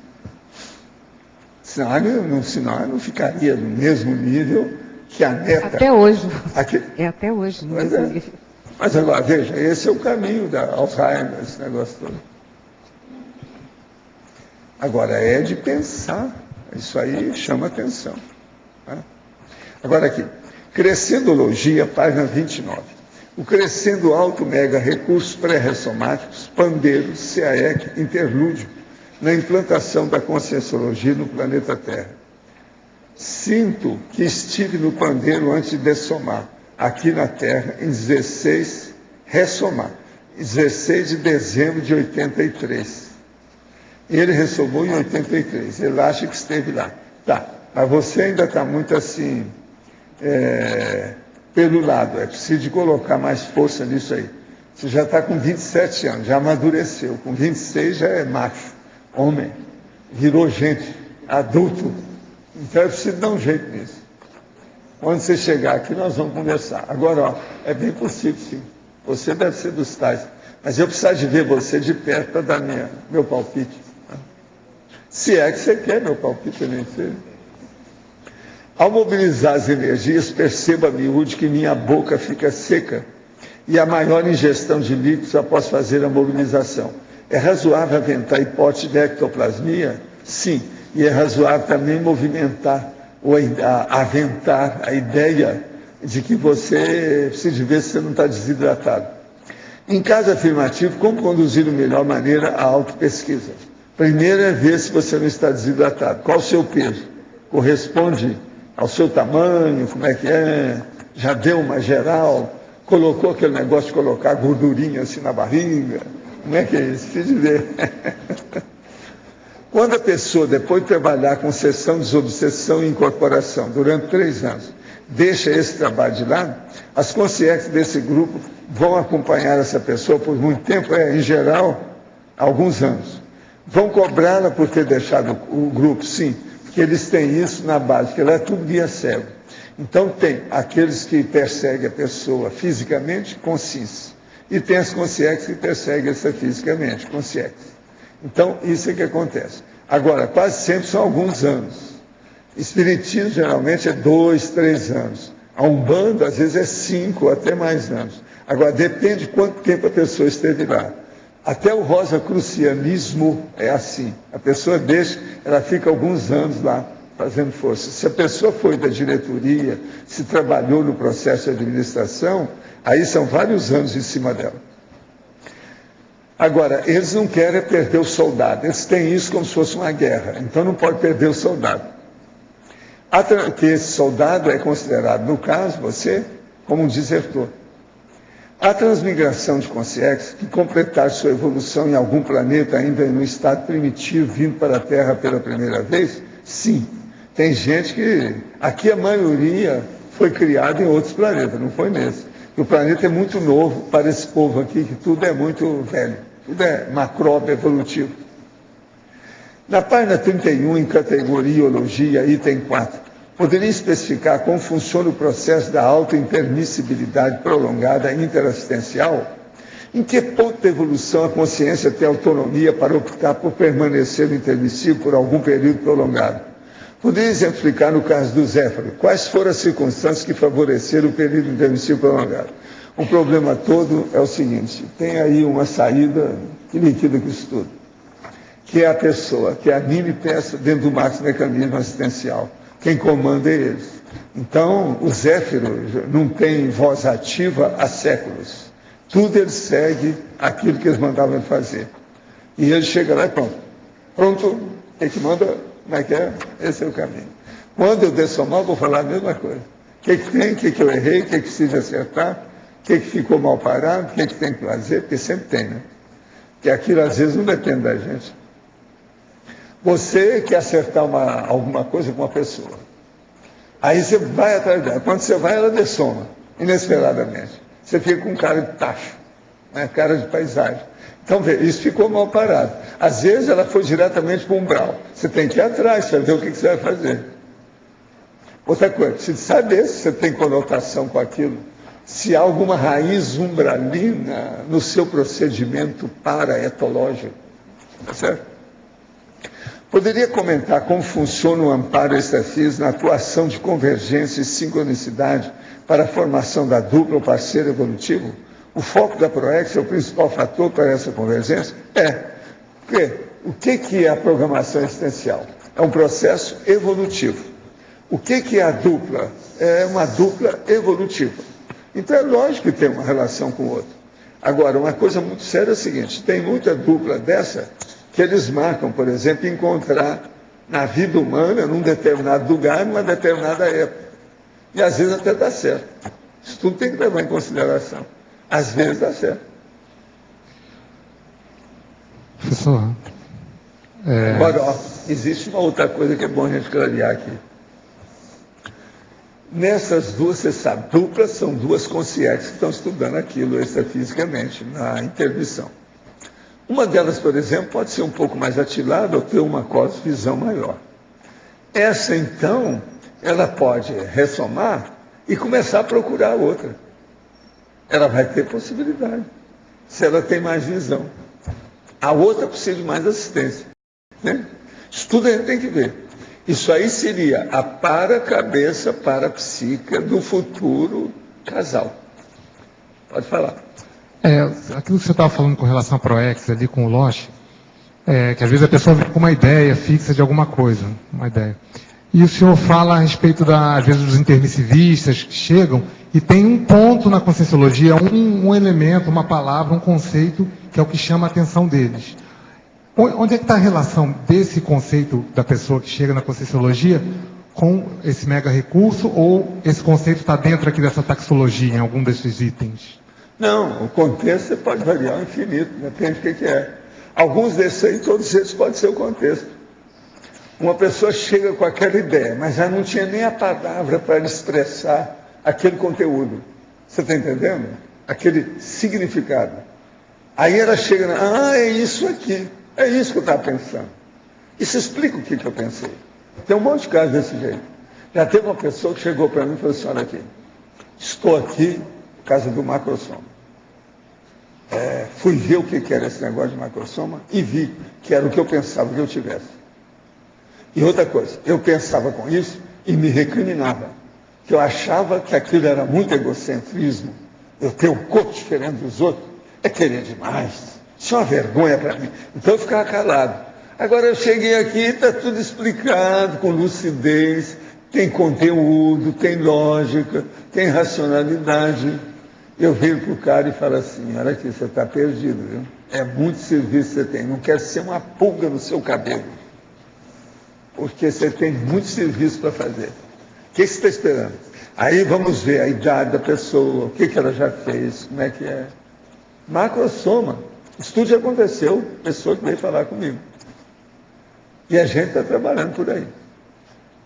Senão eu não ficaria no mesmo nível que a neta. Até hoje. Aqui. É até hoje. Mas, mas agora, veja, esse é o caminho da Alzheimer, esse negócio todo. Agora, é de pensar. Isso aí chama atenção. Né? Agora aqui, Crescendologia, página 29. O Crescendo Alto Mega Recursos Pré-Ressomáticos, Pandeiros, CAEC, Interlúdio, na implantação da Conscienciologia no planeta Terra. Sinto que estive no pandeiro antes de dessomar, aqui na Terra, em 16 de dezembro de 83. Ele ressomou em 83, ele acha que esteve lá. Tá, mas você ainda está muito assim, pelo lado, é preciso de colocar mais força nisso aí. Você já está com 27 anos, já amadureceu, com 26 já é macho, homem, virou gente, adulto. Então é preciso dar um jeito nisso. Quando você chegar aqui, nós vamos conversar. Agora, ó, é bem possível, sim. Você deve ser dos tais. Mas eu preciso de ver você de perto para dar meu palpite. Se é que você quer meu palpite, eu nem sei. Ao mobilizar as energias, perceba a miúde que minha boca fica seca e a maior ingestão de líquidos após fazer a mobilização. É razoável aventar a hipótese de ectoplasmia? Sim. E é razoável também movimentar ou aventar a ideia de que você precisa ver se você não está desidratado. Em caso afirmativo, como conduzir de melhor maneira a autopesquisa? Primeiro é ver se você não está desidratado. Qual o seu peso? Corresponde ao seu tamanho? Como é que é? Já deu uma geral? Colocou aquele negócio de colocar gordurinha assim na barriga? Como é que é isso? Precisa de ver. Quando a pessoa, depois de trabalhar com sessão, desobsessão e incorporação durante 3 anos, deixa esse trabalho de lado, as consciências desse grupo vão acompanhar essa pessoa por muito tempo, em geral, alguns anos. Vão cobrá-la por ter deixado o grupo, sim, porque eles têm isso na base, porque ela é tudo guia cego. Então tem aqueles que perseguem a pessoa fisicamente, consciência, e tem as consciências que perseguem essa fisicamente, consciência. Então, isso é que acontece. Agora, quase sempre são alguns anos. Espiritismo, geralmente, é 2, 3 anos. A Umbanda, às vezes, é 5 ou até mais anos. Agora, depende de quanto tempo a pessoa esteve lá. Até o rosacrucianismo é assim. A pessoa deixa, ela fica alguns anos lá, fazendo força. Se a pessoa foi da diretoria, se trabalhou no processo de administração, aí são vários anos em cima dela. Agora, eles não querem perder o soldado. Eles têm isso como se fosse uma guerra. Então não pode perder o soldado. Que esse soldado é considerado, no caso, você, como um desertor. A transmigração de consciência, que completar sua evolução em algum planeta ainda no estado primitivo, vindo para a Terra pela primeira vez, sim. Tem gente que, aqui a maioria foi criada em outros planetas, não foi nesse. E o planeta é muito novo para esse povo aqui, que tudo é muito velho, tudo é macróbio evolutivo. Na página 31, em categoriologia, item 4, poderia especificar como funciona o processo da autointermissibilidade prolongada interassistencial? Em que ponto da evolução a consciência tem autonomia para optar por permanecer no intermissivo por algum período prolongado? Poderia exemplificar no caso do Zéfiro, quais foram as circunstâncias que favoreceram o período intermissivo prolongado? O problema todo é o seguinte, tem aí uma saída que liquida com isso tudo, que é a pessoa que anima e pensa dentro do maxi-mecanismo assistencial. Quem comanda é eles. Então, o Zéfiro não tem voz ativa há séculos. Tudo ele segue aquilo que eles mandavam ele fazer. E ele chega lá e pronto. Pronto, quem que manda, como é que é? Esse é o caminho. Quando eu dessomar, eu vou falar a mesma coisa. O que tem, o que eu errei, o que precisa acertar, o que ficou mal parado, o que tem que fazer, porque sempre tem, né? Porque aquilo às vezes não depende da gente. Você quer acertar alguma coisa com uma pessoa. Aí você vai atrás dela. Quando você vai, ela dessoma, inesperadamente. Você fica com cara de tacho, né? Cara de paisagem. Então, vê, isso ficou mal parado. Às vezes ela foi diretamente para o umbral. Você tem que ir atrás para ver o que você vai fazer. Outra coisa, precisa saber se você tem conotação com aquilo. Se há alguma raiz umbralina no seu procedimento paraetológico. Tá certo? Poderia comentar como funciona o amparo extrafísico na atuação de convergência e sincronicidade para a formação da dupla ou parceiro evolutivo? O foco da PROEX é o principal fator para essa convergência? Porque o que é a programação existencial? É um processo evolutivo. O que é a dupla? É uma dupla evolutiva. Então é lógico que tem uma relação com o outro. Agora, uma coisa muito séria é o seguinte, tem muita dupla dessa que eles marcam, por exemplo, encontrar na vida humana, num determinado lugar, numa determinada época. E às vezes até dá certo. Isso tudo tem que levar em consideração. Às vezes dá certo. Professor, Agora, ó, existe uma outra coisa que é bom a gente clarear aqui. Nessas duas, você sabe, duplas são duas consciências que estão estudando aquilo extrafisicamente, na intermissão. Uma delas, por exemplo, pode ser um pouco mais atilada ou ter uma cosvisão maior. Essa, então, ela pode ressomar e começar a procurar a outra. Ela vai ter possibilidade, se ela tem mais visão. A outra precisa de mais assistência. Né? Isso tudo a gente tem que ver. Isso aí seria a para-cabeça parapsíquica do futuro casal. Pode falar. Aquilo que você estava falando com relação à PROEX, ali com o Loche, que às vezes a pessoa vem com uma ideia fixa de alguma coisa, uma ideia. E o senhor fala a respeito, às vezes, dos intermissivistas que chegam e tem um ponto na Conscienciologia, um elemento, uma palavra, um conceito, que é o que chama a atenção deles. Onde é que está a relação desse conceito da pessoa que chega na Conscienciologia com esse mega recurso, ou esse conceito está dentro aqui dessa taxologia, em algum desses itens? Não, o contexto pode variar ao infinito, depende do que é. Alguns desses aí, todos esses podem ser o contexto. Uma pessoa chega com aquela ideia, mas já não tinha nem a palavra para expressar aquele conteúdo. Você está entendendo? Aquele significado. Aí ela chega, é isso aqui, é isso que eu estava pensando. Isso explica o que eu pensei. Tem um monte de casos desse jeito. Já teve uma pessoa que chegou para mim e falou assim, olha aqui, estou aqui por causa do macrosoma. Fui ver o que era esse negócio de macrosoma e vi que era o que eu pensava que eu tivesse. E outra coisa, eu pensava com isso e me recriminava, que eu achava que aquilo era muito egocentrismo, eu ter um corpo diferente dos outros, é querer demais, isso é uma vergonha para mim. Então eu ficava calado. Agora eu cheguei aqui, está tudo explicado, com lucidez, tem conteúdo, tem lógica, tem racionalidade. Eu venho para o cara e falo assim, olha aqui, você está perdido, viu? É muito serviço que você tem, não quer ser uma pulga no seu cabelo, porque você tem muito serviço para fazer. que você está esperando? Aí vamos ver a idade da pessoa, o que ela já fez, como é que é. Macrosoma. Isso tudo já aconteceu, pessoa que veio falar comigo. E a gente está trabalhando por aí.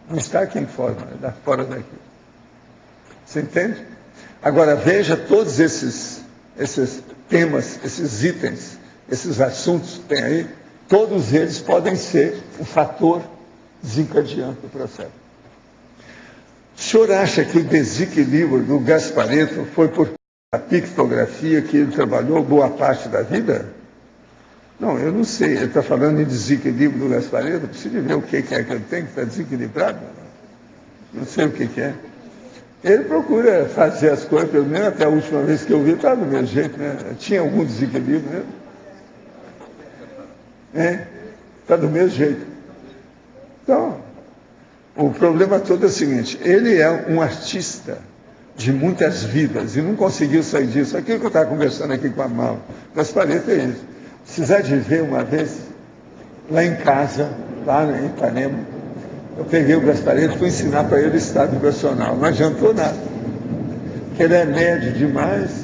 Não está aqui em forma, está fora daqui. Você entende? Agora veja todos esses temas, esses itens, esses assuntos que tem aí, todos eles podem ser um fator desencadeante do processo. O senhor acha que o desequilíbrio do Gasparetto foi por a pictografia que ele trabalhou boa parte da vida? Não, eu não sei. Ele está falando em desequilíbrio do Gasparetto. Preciso ver o que é que ele tem que está desequilibrado. Não sei o que é. Ele procura fazer as coisas, pelo menos até a última vez que eu vi, estava do mesmo jeito, né? Tinha algum desequilíbrio, né? Está do mesmo jeito. Então, o problema todo é o seguinte: ele é um artista de muitas vidas e não conseguiu sair disso. Aquilo que eu estava conversando aqui com a Mal, Gasparetto é isso. Precisar de ver uma vez, lá em casa, lá em Ipanema, eu peguei o Gasparetto e fui ensinar para ele o estado vibracional. Não adiantou nada. Porque ele é médio demais,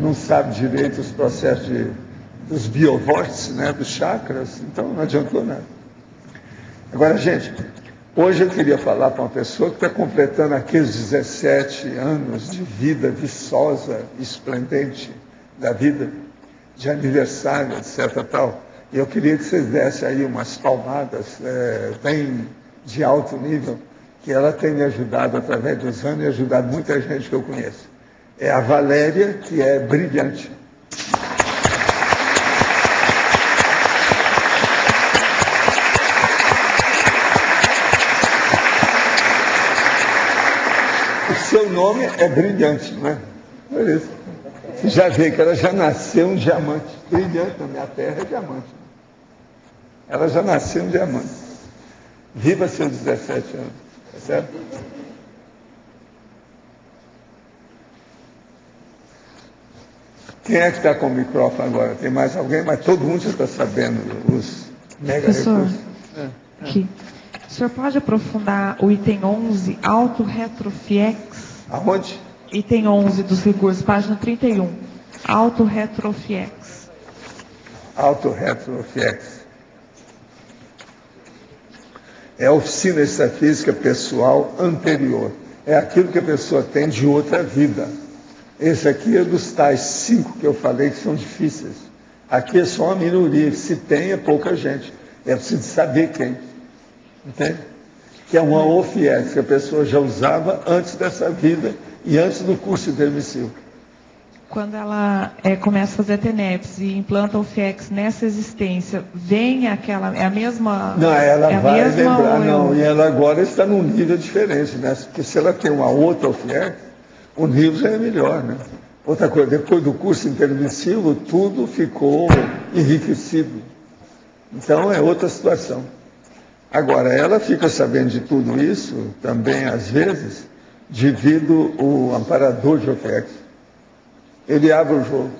não sabe direito os processos dos biovórtices, né, dos chakras, então não adiantou nada. Agora, gente, hoje eu queria falar para uma pessoa que está completando aqueles 17 anos de vida viçosa, esplendente da vida, de aniversário, etc. Tal. E eu queria que vocês dessem aí umas palmadas bem de alto nível, que ela tem me ajudado através dos anos e ajudado muita gente que eu conheço. É a Valéria, que é brilhante. O seu nome é brilhante, não é? Por isso. Você já vê que ela já nasceu um diamante. Brilhante, na minha terra é diamante. Ela já nasceu um diamante. Viva seus 17 anos, tá certo? Quem é que está com o microfone agora? Tem mais alguém? Mas todo mundo já está sabendo os mega Professor, recursos. aqui. O senhor pode aprofundar o item 11, autorretrofiex? Aonde? Item 11 dos recursos, página 31. Autorretrofiex. Autorretrofiex. É a oficina extrafísica pessoal anterior. É aquilo que a pessoa tem de outra vida. Esse aqui é dos tais 5 que eu falei que são difíceis. Aqui é só uma minoria. Se tem, é pouca gente. É preciso saber quem. Entende? Que é uma OFIEX, que a pessoa já usava antes dessa vida e antes do curso intermissivo. Quando ela começa a fazer TENEPS e implanta o FIEX nessa existência, vem aquela, é a mesma... Não, ela vai lembrar, não. Eu... E ela agora está num nível diferente, né? Porque se ela tem uma outra OFIEX, o nível já é melhor, né? Outra coisa, depois do curso intermissivo, tudo ficou enriquecido. Então, é outra situação. Agora, ela fica sabendo de tudo isso, também, às vezes, devido ao amparador de OFIEX. Ele abre o jogo.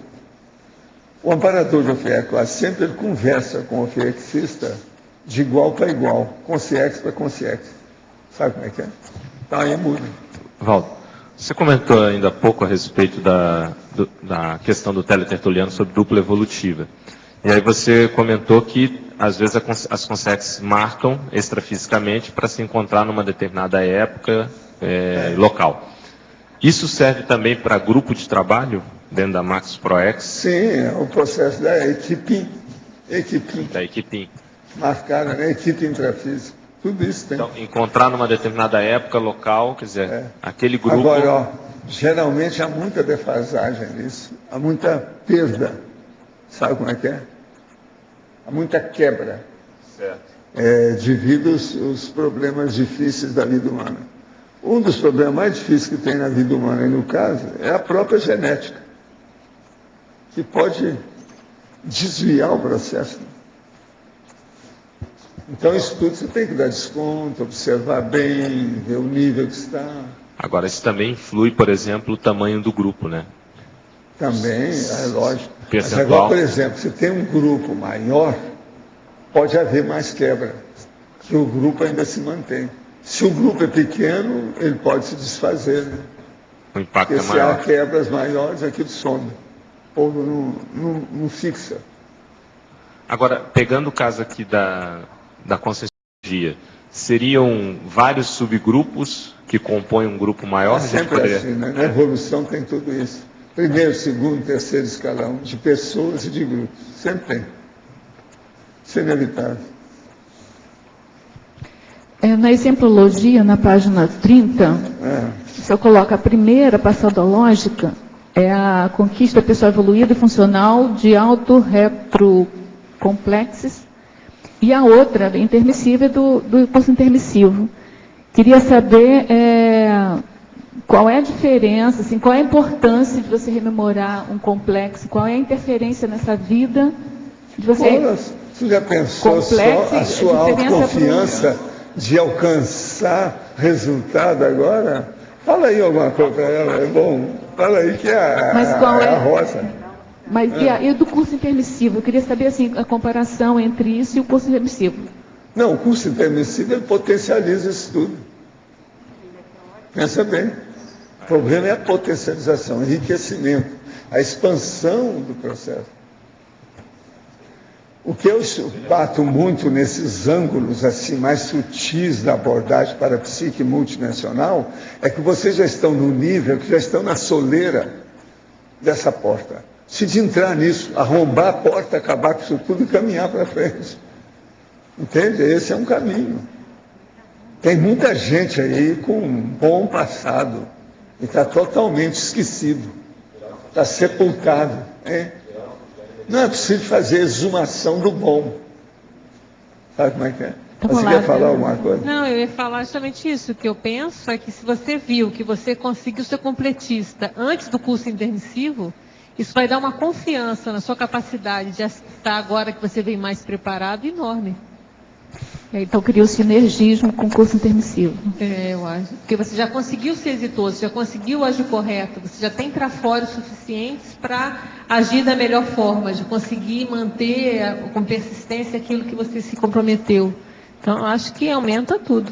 O amparador de OFIEX, sempre ele conversa com o OFIEXista de igual para igual, consciex para consciex. Sabe como é que é? Então, aí muda. Valdo, você comentou ainda há pouco a respeito da questão do teletertuliano sobre dupla evolutiva. E aí você comentou que, às vezes, as consciex marcam extrafisicamente para se encontrar numa determinada época local. Isso serve também para grupo de trabalho dentro da Max ProEx? Sim, é o processo da equipe. Da equipe. Marcada, né? Equipe intrafísica. Tudo isso tem. Então, encontrar numa determinada época local, quer dizer, aquele grupo... Agora, ó, geralmente há muita defasagem nisso, há muita perda. Sabe como é que é? Há muita quebra. Certo. Devido aos problemas difíceis da vida humana. Um dos problemas mais difíceis que tem na vida humana, e no caso, é a própria genética, que pode desviar o processo. Então, isso tudo você tem que dar desconto, observar bem, ver o nível que está. Agora, isso também influi, por exemplo, o tamanho do grupo, né? Também, é lógico. Percentual. Mas agora, por exemplo, se tem um grupo maior, pode haver mais quebra, que o grupo ainda se mantém. Se o grupo é pequeno, ele pode se desfazer, né? O impacto Porque é se maior. há quebras maiores, aquilo some. Ou não fixa. Agora, pegando o caso aqui da conscienciologia, seriam vários subgrupos que compõem um grupo maior? É A gente sempre poderia- assim, né? Na evolução tem tudo isso. Primeiro, segundo, terceiro escalão, de pessoas e de grupos. Sempre tem. Isso é inevitável. Na exemplologia, na página 30, o senhor coloca a primeira passodológica, é a conquista pessoal evoluída e funcional de auto-retrocomplexes, e a outra, intermissiva, do curso intermissivo. Queria saber qual é a diferença, assim, qual é a importância de você rememorar um complexo, qual é a interferência nessa vida de você. Você já pensou Complexo, só a sua a diferença autoconfiança de alcançar resultado agora? Fala aí alguma coisa para ela, é bom. Fala aí que é Mas qual é a roça. Mas e do curso intermissivo? Eu queria saber assim, a comparação entre isso e o curso intermissivo. Não, o curso intermissivo ele potencializa isso tudo. Pensa bem. O problema é a potencialização, o enriquecimento, a expansão do processo. O que eu bato muito nesses ângulos assim mais sutis da abordagem para a psique multinacional é que vocês já estão no nível, que já estão na soleira dessa porta. Se de entrar nisso, arrombar a porta, acabar com isso tudo e caminhar para frente. Entende? Esse é um caminho. Tem muita gente aí com um bom passado e está totalmente esquecido. Está sepultado. Hein? Não é preciso fazer exumação do bom. Sabe como é que é? Você quer falar alguma coisa? Não, eu ia falar justamente isso. O que eu penso é que se você viu que você conseguiu ser completista antes do curso intermissivo, isso vai dar uma confiança na sua capacidade de estar agora que você vem mais preparado enorme. Então cria o sinergismo com o curso intermissivo. Eu acho. Porque você já conseguiu ser exitoso, já conseguiu agir correto, você já tem trafores suficientes para agir da melhor forma, de conseguir manter com persistência aquilo que você se comprometeu. Então, eu acho que aumenta tudo.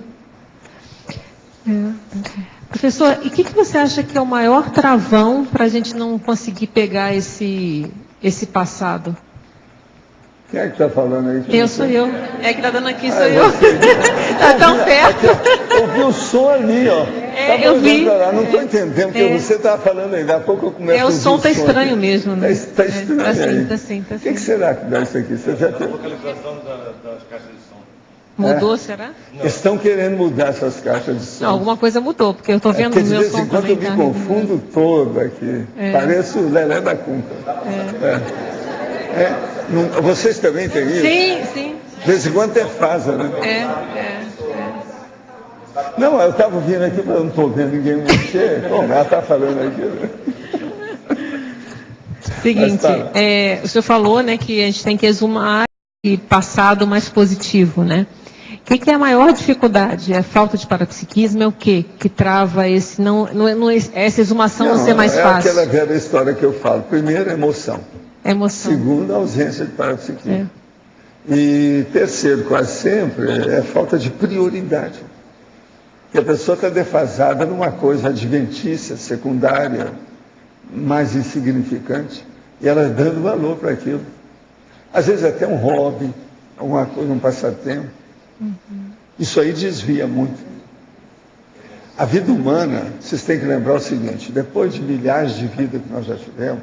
Professor, e o que você acha que é o maior travão para a gente não conseguir pegar esse passado? Quem é que está falando aí? Sou eu. É que está dando aqui, sou eu. Está tão perto. Eu vi o som ali, ó. Eu vi. Não estou entendendo, porque você estava falando aí. Daqui a pouco eu começo a ouvir o som está estranho aqui. mesmo, né? Está estranho aí. Está sim. O que será que dá isso aqui? Você já tem... A localização das caixas de som. Mudou, será? Estão querendo mudar essas caixas de som. Não, alguma coisa mudou, porque eu estou vendo Porque o de meu vez som em quando também. eu me confundo todo aqui. Pareço o Lelé da Cunca. Vocês também têm isso? Sim. De vez em quando tem fase, né? Não, eu estava vindo aqui, mas eu não estou vendo ninguém mexer. Bom, ela está falando aqui. Né? Seguinte, o senhor falou, né, que a gente tem que exumar e passado mais positivo, né? O que é a maior dificuldade? É a falta de parapsiquismo? É o quê que trava esse, essa exumação não ser mais fácil? É aquela velha história que eu falo. Primeiro, emoção. Emoção. Segundo, a ausência de parapsiquismo. E terceiro, quase sempre, é falta de prioridade. Que a pessoa está defasada numa coisa adventícia, secundária, mais insignificante, e ela dando valor para aquilo. Às vezes até um hobby, alguma coisa, um passatempo. Isso aí desvia muito. A vida humana, vocês têm que lembrar o seguinte, depois de milhares de vidas que nós já tivemos,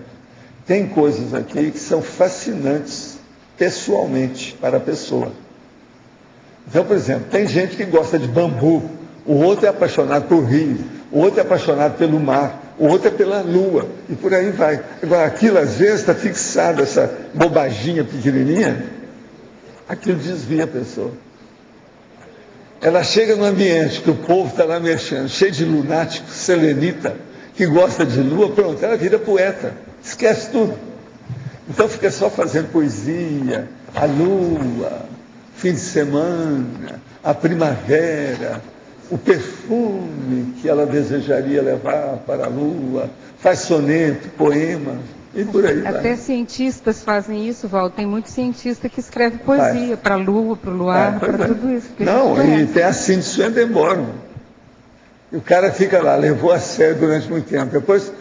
tem coisas aqui que são fascinantes pessoalmente para a pessoa. Então, por exemplo, tem gente que gosta de bambu, o outro é apaixonado por rio, o outro é apaixonado pelo mar, o outro é pela lua, e por aí vai. Agora, aquilo às vezes está fixado, essa bobaginha pequenininha, aquilo desvia a pessoa. Ela chega no ambiente que o povo está lá mexendo, cheio de lunático, selenita, que gosta de lua, pronto, ela vira poeta, esquece tudo. Então fica só fazendo poesia, a lua, fim de semana, a primavera, o perfume que ela desejaria levar para a lua, faz soneto, poema, E por aí vai. Até cientistas fazem isso, Val. Tem muito cientista que escreve poesia para a Lua, para o luar, para tudo isso. Não, e tem a Cindy Swendenborn. E o cara fica lá, levou a sério durante muito tempo. Depois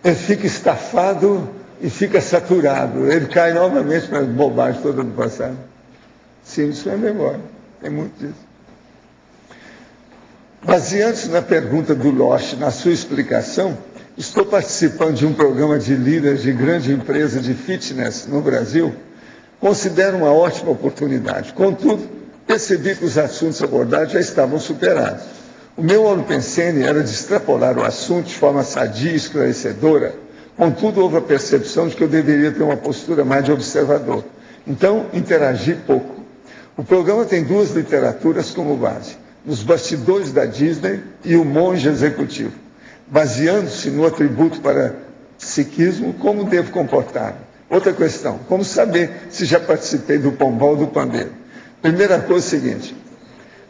ele fica estafado e fica saturado. Ele cai novamente nas bobagens todas do passado. Cindy Swendenborn. Tem muito disso. Baseando-se na pergunta do Losch, na sua explicação, estou participando de um programa de líderes de grande empresa de fitness no Brasil. Considero uma ótima oportunidade. Contudo, percebi que os assuntos abordados já estavam superados. O meu holopensene era de extrapolar o assunto de forma sadia e esclarecedora. Contudo, houve a percepção de que eu deveria ter uma postura mais de observador. Então, interagi pouco. O programa tem 2 literaturas como base: Nos Bastidores da Disney e O Monge Executivo. Baseando-se no atributo para psiquismo, como devo comportar-me? Outra questão: como saber se já participei do pombal ou do pandeiro? Primeira coisa é o seguinte: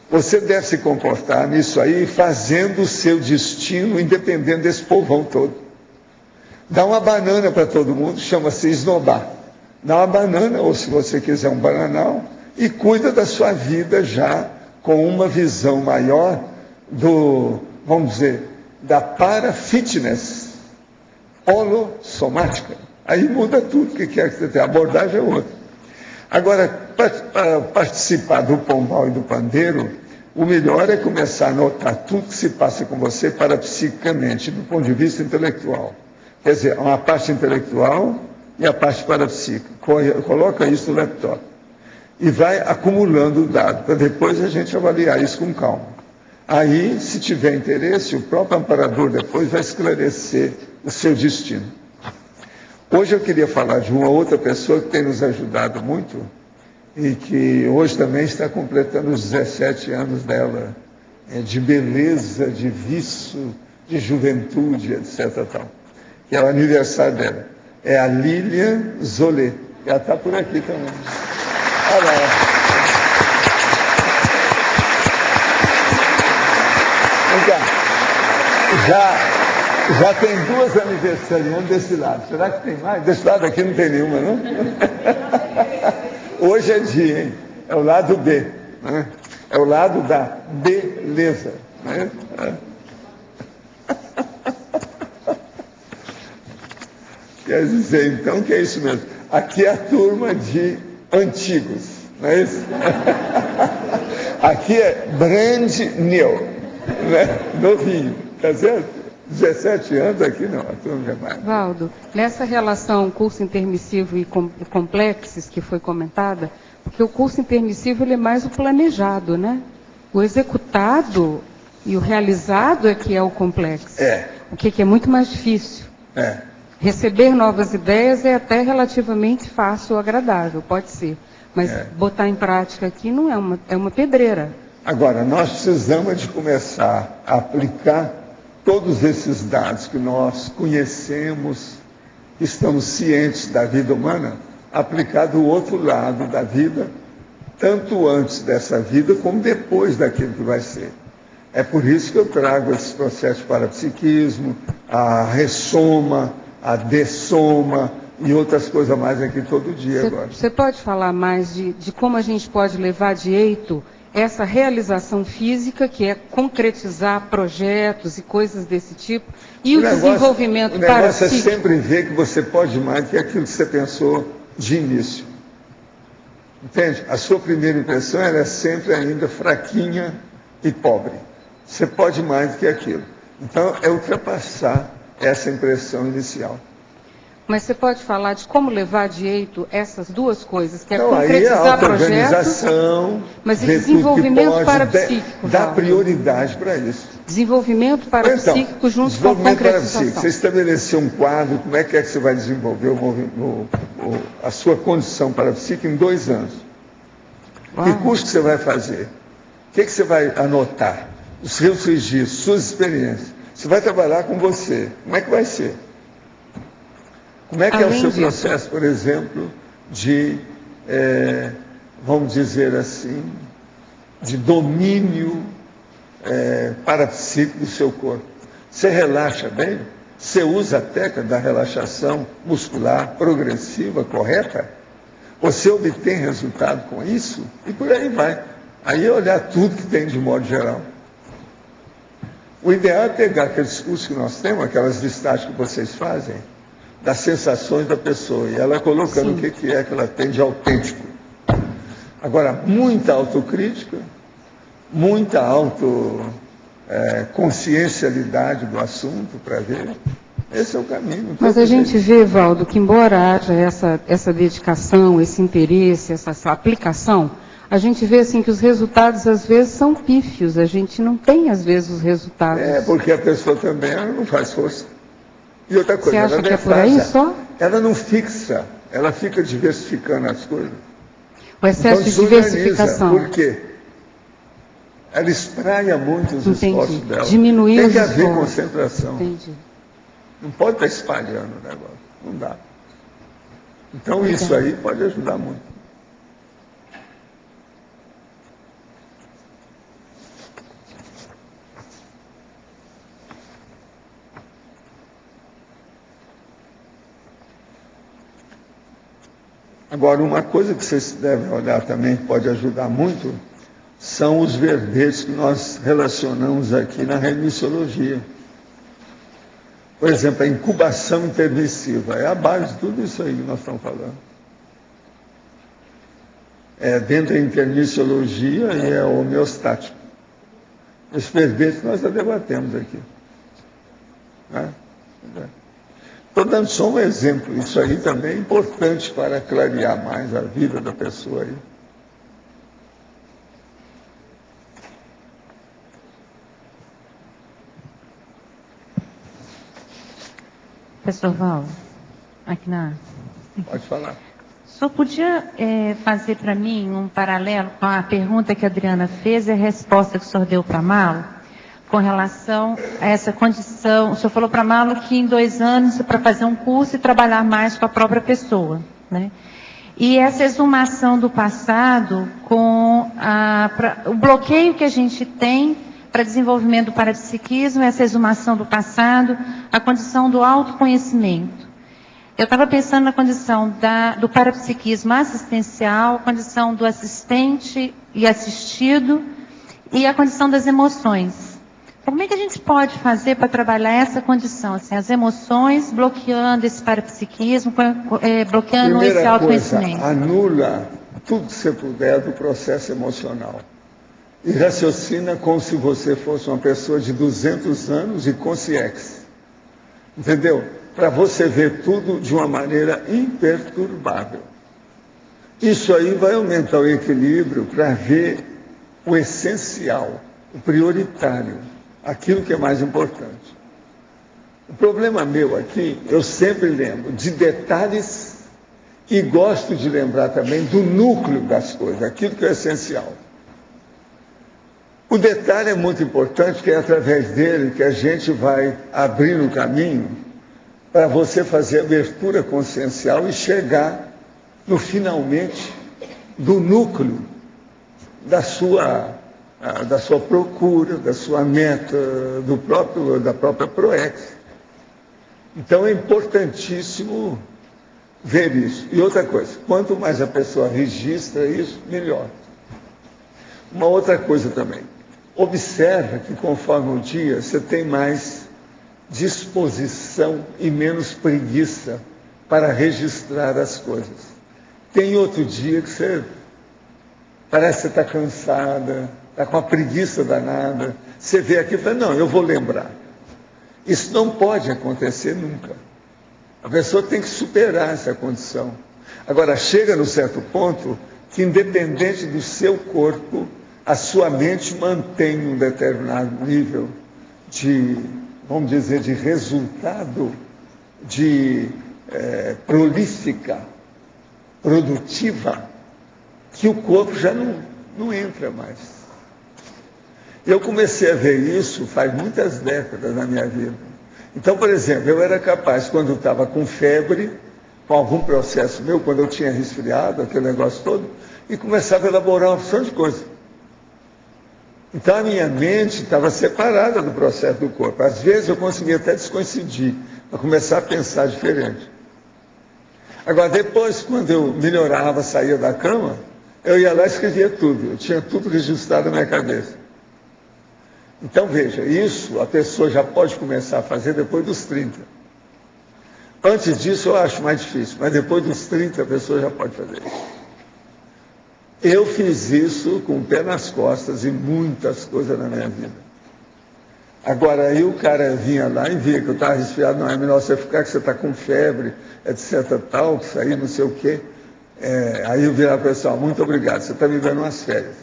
você deve se comportar nisso aí fazendo o seu destino independente desse povão todo. Dá uma banana para todo mundo, chama-se esnobar. Dá uma banana, ou se você quiser um bananal, e cuida da sua vida já com uma visão maior do, vamos dizer, da para-fitness holossomática. Aí muda tudo, o que quer que você tenha. A abordagem é outra. Agora, para participar do pombal e do pandeiro, o melhor é começar a notar tudo que se passa com você parapsiquicamente, do ponto de vista intelectual. Quer dizer, uma parte intelectual e a parte parapsíquica. Coloca isso no laptop. E vai acumulando o dado, para depois a gente avaliar isso com calma. Aí, se tiver interesse, o próprio amparador depois vai esclarecer o seu destino. Hoje eu queria falar de uma outra pessoa que tem nos ajudado muito e que hoje também está completando os 17 anos dela, de beleza, de vício, de juventude, etc. Tal, que é o aniversário dela. É a Lilian Zolé. Ela está por aqui também. Olha lá. Já tem 2 aniversariantes desse lado. Será que tem mais? Desse lado aqui não tem nenhuma, não? Hoje é dia, hein? É o lado B. Né? É o lado da beleza. Né? Quer dizer, então, que é isso mesmo. Aqui é a turma de antigos, não é isso? Aqui é brand new, né? Novinho, tá certo? 17 anos aqui não, a turma é mais. Valdo, nessa relação curso intermissivo e complexos que foi comentada, porque o curso intermissivo ele é mais o planejado, né? O executado e o realizado é que é o complexo. O que é muito mais difícil. Receber novas ideias é até relativamente fácil ou agradável, pode ser. Mas botar em prática aqui não é uma pedreira. Agora, nós precisamos de começar a aplicar todos esses dados que nós conhecemos, estamos cientes da vida humana, aplicar do outro lado da vida, tanto antes dessa vida como depois daquilo que vai ser. É por isso que eu trago esses processos de parapsiquismo, a ressoma, a dessoma e outras coisas mais aqui todo dia agora. Você pode falar mais de como a gente pode levar de jeito essa realização física, que é concretizar projetos e coisas desse tipo, e o desenvolvimento parapsíquico? O negócio é sempre ver que você pode mais do que aquilo que você pensou de início. Entende? A sua primeira impressão ela é sempre ainda fraquinha e pobre. Você pode mais do que aquilo. Então, é ultrapassar essa impressão inicial. Mas você pode falar de como levar de jeito essas duas coisas, que é então, concretizar projetos, mas e desenvolvimento parapsíquico. Dá prioridade para isso. Desenvolvimento parapsíquico junto com a concretização. Você estabeleceu um quadro, como é que você vai desenvolver a sua condição parapsíquica em 2 anos? Uau. Que curso que você vai fazer? O que você vai anotar? Os seus registros, suas experiências. Você vai trabalhar com você. Como é que vai ser? Como é que é o seu processo, por exemplo, de, vamos dizer assim, de domínio parapsíquico do seu corpo? Você relaxa bem? Você usa a técnica da relaxação muscular progressiva correta? Você obtém resultado com isso? E por aí vai. Aí é olhar tudo que tem de modo geral. O ideal é pegar aqueles cursos que nós temos, aquelas listagens que vocês fazem, das sensações da pessoa, e ela colocando o que é que ela tem de autêntico. Agora, muita autocrítica, muita consciencialidade do assunto para ver. Esse é o caminho. Mas a gente vê, Valdo, que embora haja essa dedicação, esse interesse, essa aplicação, a gente vê assim que os resultados às vezes são pífios, a gente não tem às vezes os resultados. É, porque a pessoa também ela não faz força. E outra coisa, você acha ela que é por aí só? Ela não fixa, ela fica diversificando as coisas. O excesso então, de diversificação. Por quê? Ela espraia muito os esforços dela. Diminuir tem os que haver esforços. concentração. Entendi. Não pode estar espalhando o negócio. Não dá. Então isso aí pode ajudar muito. Agora, uma coisa que vocês devem olhar também, que pode ajudar muito, são os verbetes que nós relacionamos aqui na remissiologia. Por exemplo, a incubação intermissiva é a base de tudo isso aí que nós estamos falando. É dentro da intermissiologia e é homeostático. Esse verbete nós já debatemos aqui. Estou dando só um exemplo. Isso aí também é importante para clarear mais a vida da pessoa aí. Professor Valdo, aqui na... Pode falar. O senhor podia fazer para mim um paralelo com a pergunta que a Adriana fez e a resposta que o senhor deu para a Malo, com relação a essa condição? O senhor falou para a Malo que em 2 anos é para fazer um curso e trabalhar mais com a própria pessoa, né? E essa exumação do passado com o bloqueio que a gente tem para desenvolvimento do parapsiquismo, essa exumação do passado, a condição do autoconhecimento. Eu estava pensando na condição do parapsiquismo assistencial, a condição do assistente e assistido, e a condição das emoções. Como é que a gente pode fazer para trabalhar essa condição? Assim, as emoções bloqueando esse parapsiquismo, bloqueando esse autoconhecimento. Coisa, anula tudo que você puder do processo emocional. E raciocina como se você fosse uma pessoa de 200 anos e consciente. Entendeu? Para você ver tudo de uma maneira imperturbável. Isso aí vai aumentar o equilíbrio para ver o essencial, o prioritário, aquilo que é mais importante. O problema meu aqui, eu sempre lembro de detalhes e gosto de lembrar também do núcleo das coisas, aquilo que é essencial. O detalhe é muito importante, porque é através dele que a gente vai abrir o caminho para você fazer a abertura consciencial e chegar no finalmente do núcleo da sua procura, da sua meta, da própria PROEX. Então é importantíssimo ver isso. E outra coisa, quanto mais a pessoa registra isso, melhor. Uma outra coisa também, observa que conforme o dia você tem mais disposição e menos preguiça para registrar as coisas. Tem outro dia que você parece que você está cansada, está com a preguiça danada, você vê aqui e fala, não, eu vou lembrar. Isso não pode acontecer nunca. A pessoa tem que superar essa condição. Agora, chega num certo ponto que, independente do seu corpo, a sua mente mantém um determinado nível de, vamos dizer, de resultado, de prolífica, produtiva, que o corpo já não entra mais. Eu comecei a ver isso faz muitas décadas na minha vida. Então, por exemplo, eu era capaz, quando eu estava com febre, com algum processo meu, quando eu tinha resfriado, aquele negócio todo, e começava a elaborar uma opção de coisa. Então, a minha mente estava separada do processo do corpo. Às vezes, eu conseguia até descoincidir a começar a pensar diferente. Agora, depois, quando eu melhorava, saía da cama, eu ia lá e escrevia tudo. Eu tinha tudo registrado na minha cabeça. Então, veja, isso a pessoa já pode começar a fazer depois dos 30. Antes disso, eu acho mais difícil, mas depois dos 30, a pessoa já pode fazer isso. Eu fiz isso com o pé nas costas em muitas coisas na minha vida. Agora, aí o cara vinha lá e via que eu estava resfriado, não, é melhor você ficar, que você está com febre, etc, tal, que isso aí, não sei o quê. Aí eu virava para o pessoal, muito obrigado, você está me dando umas férias.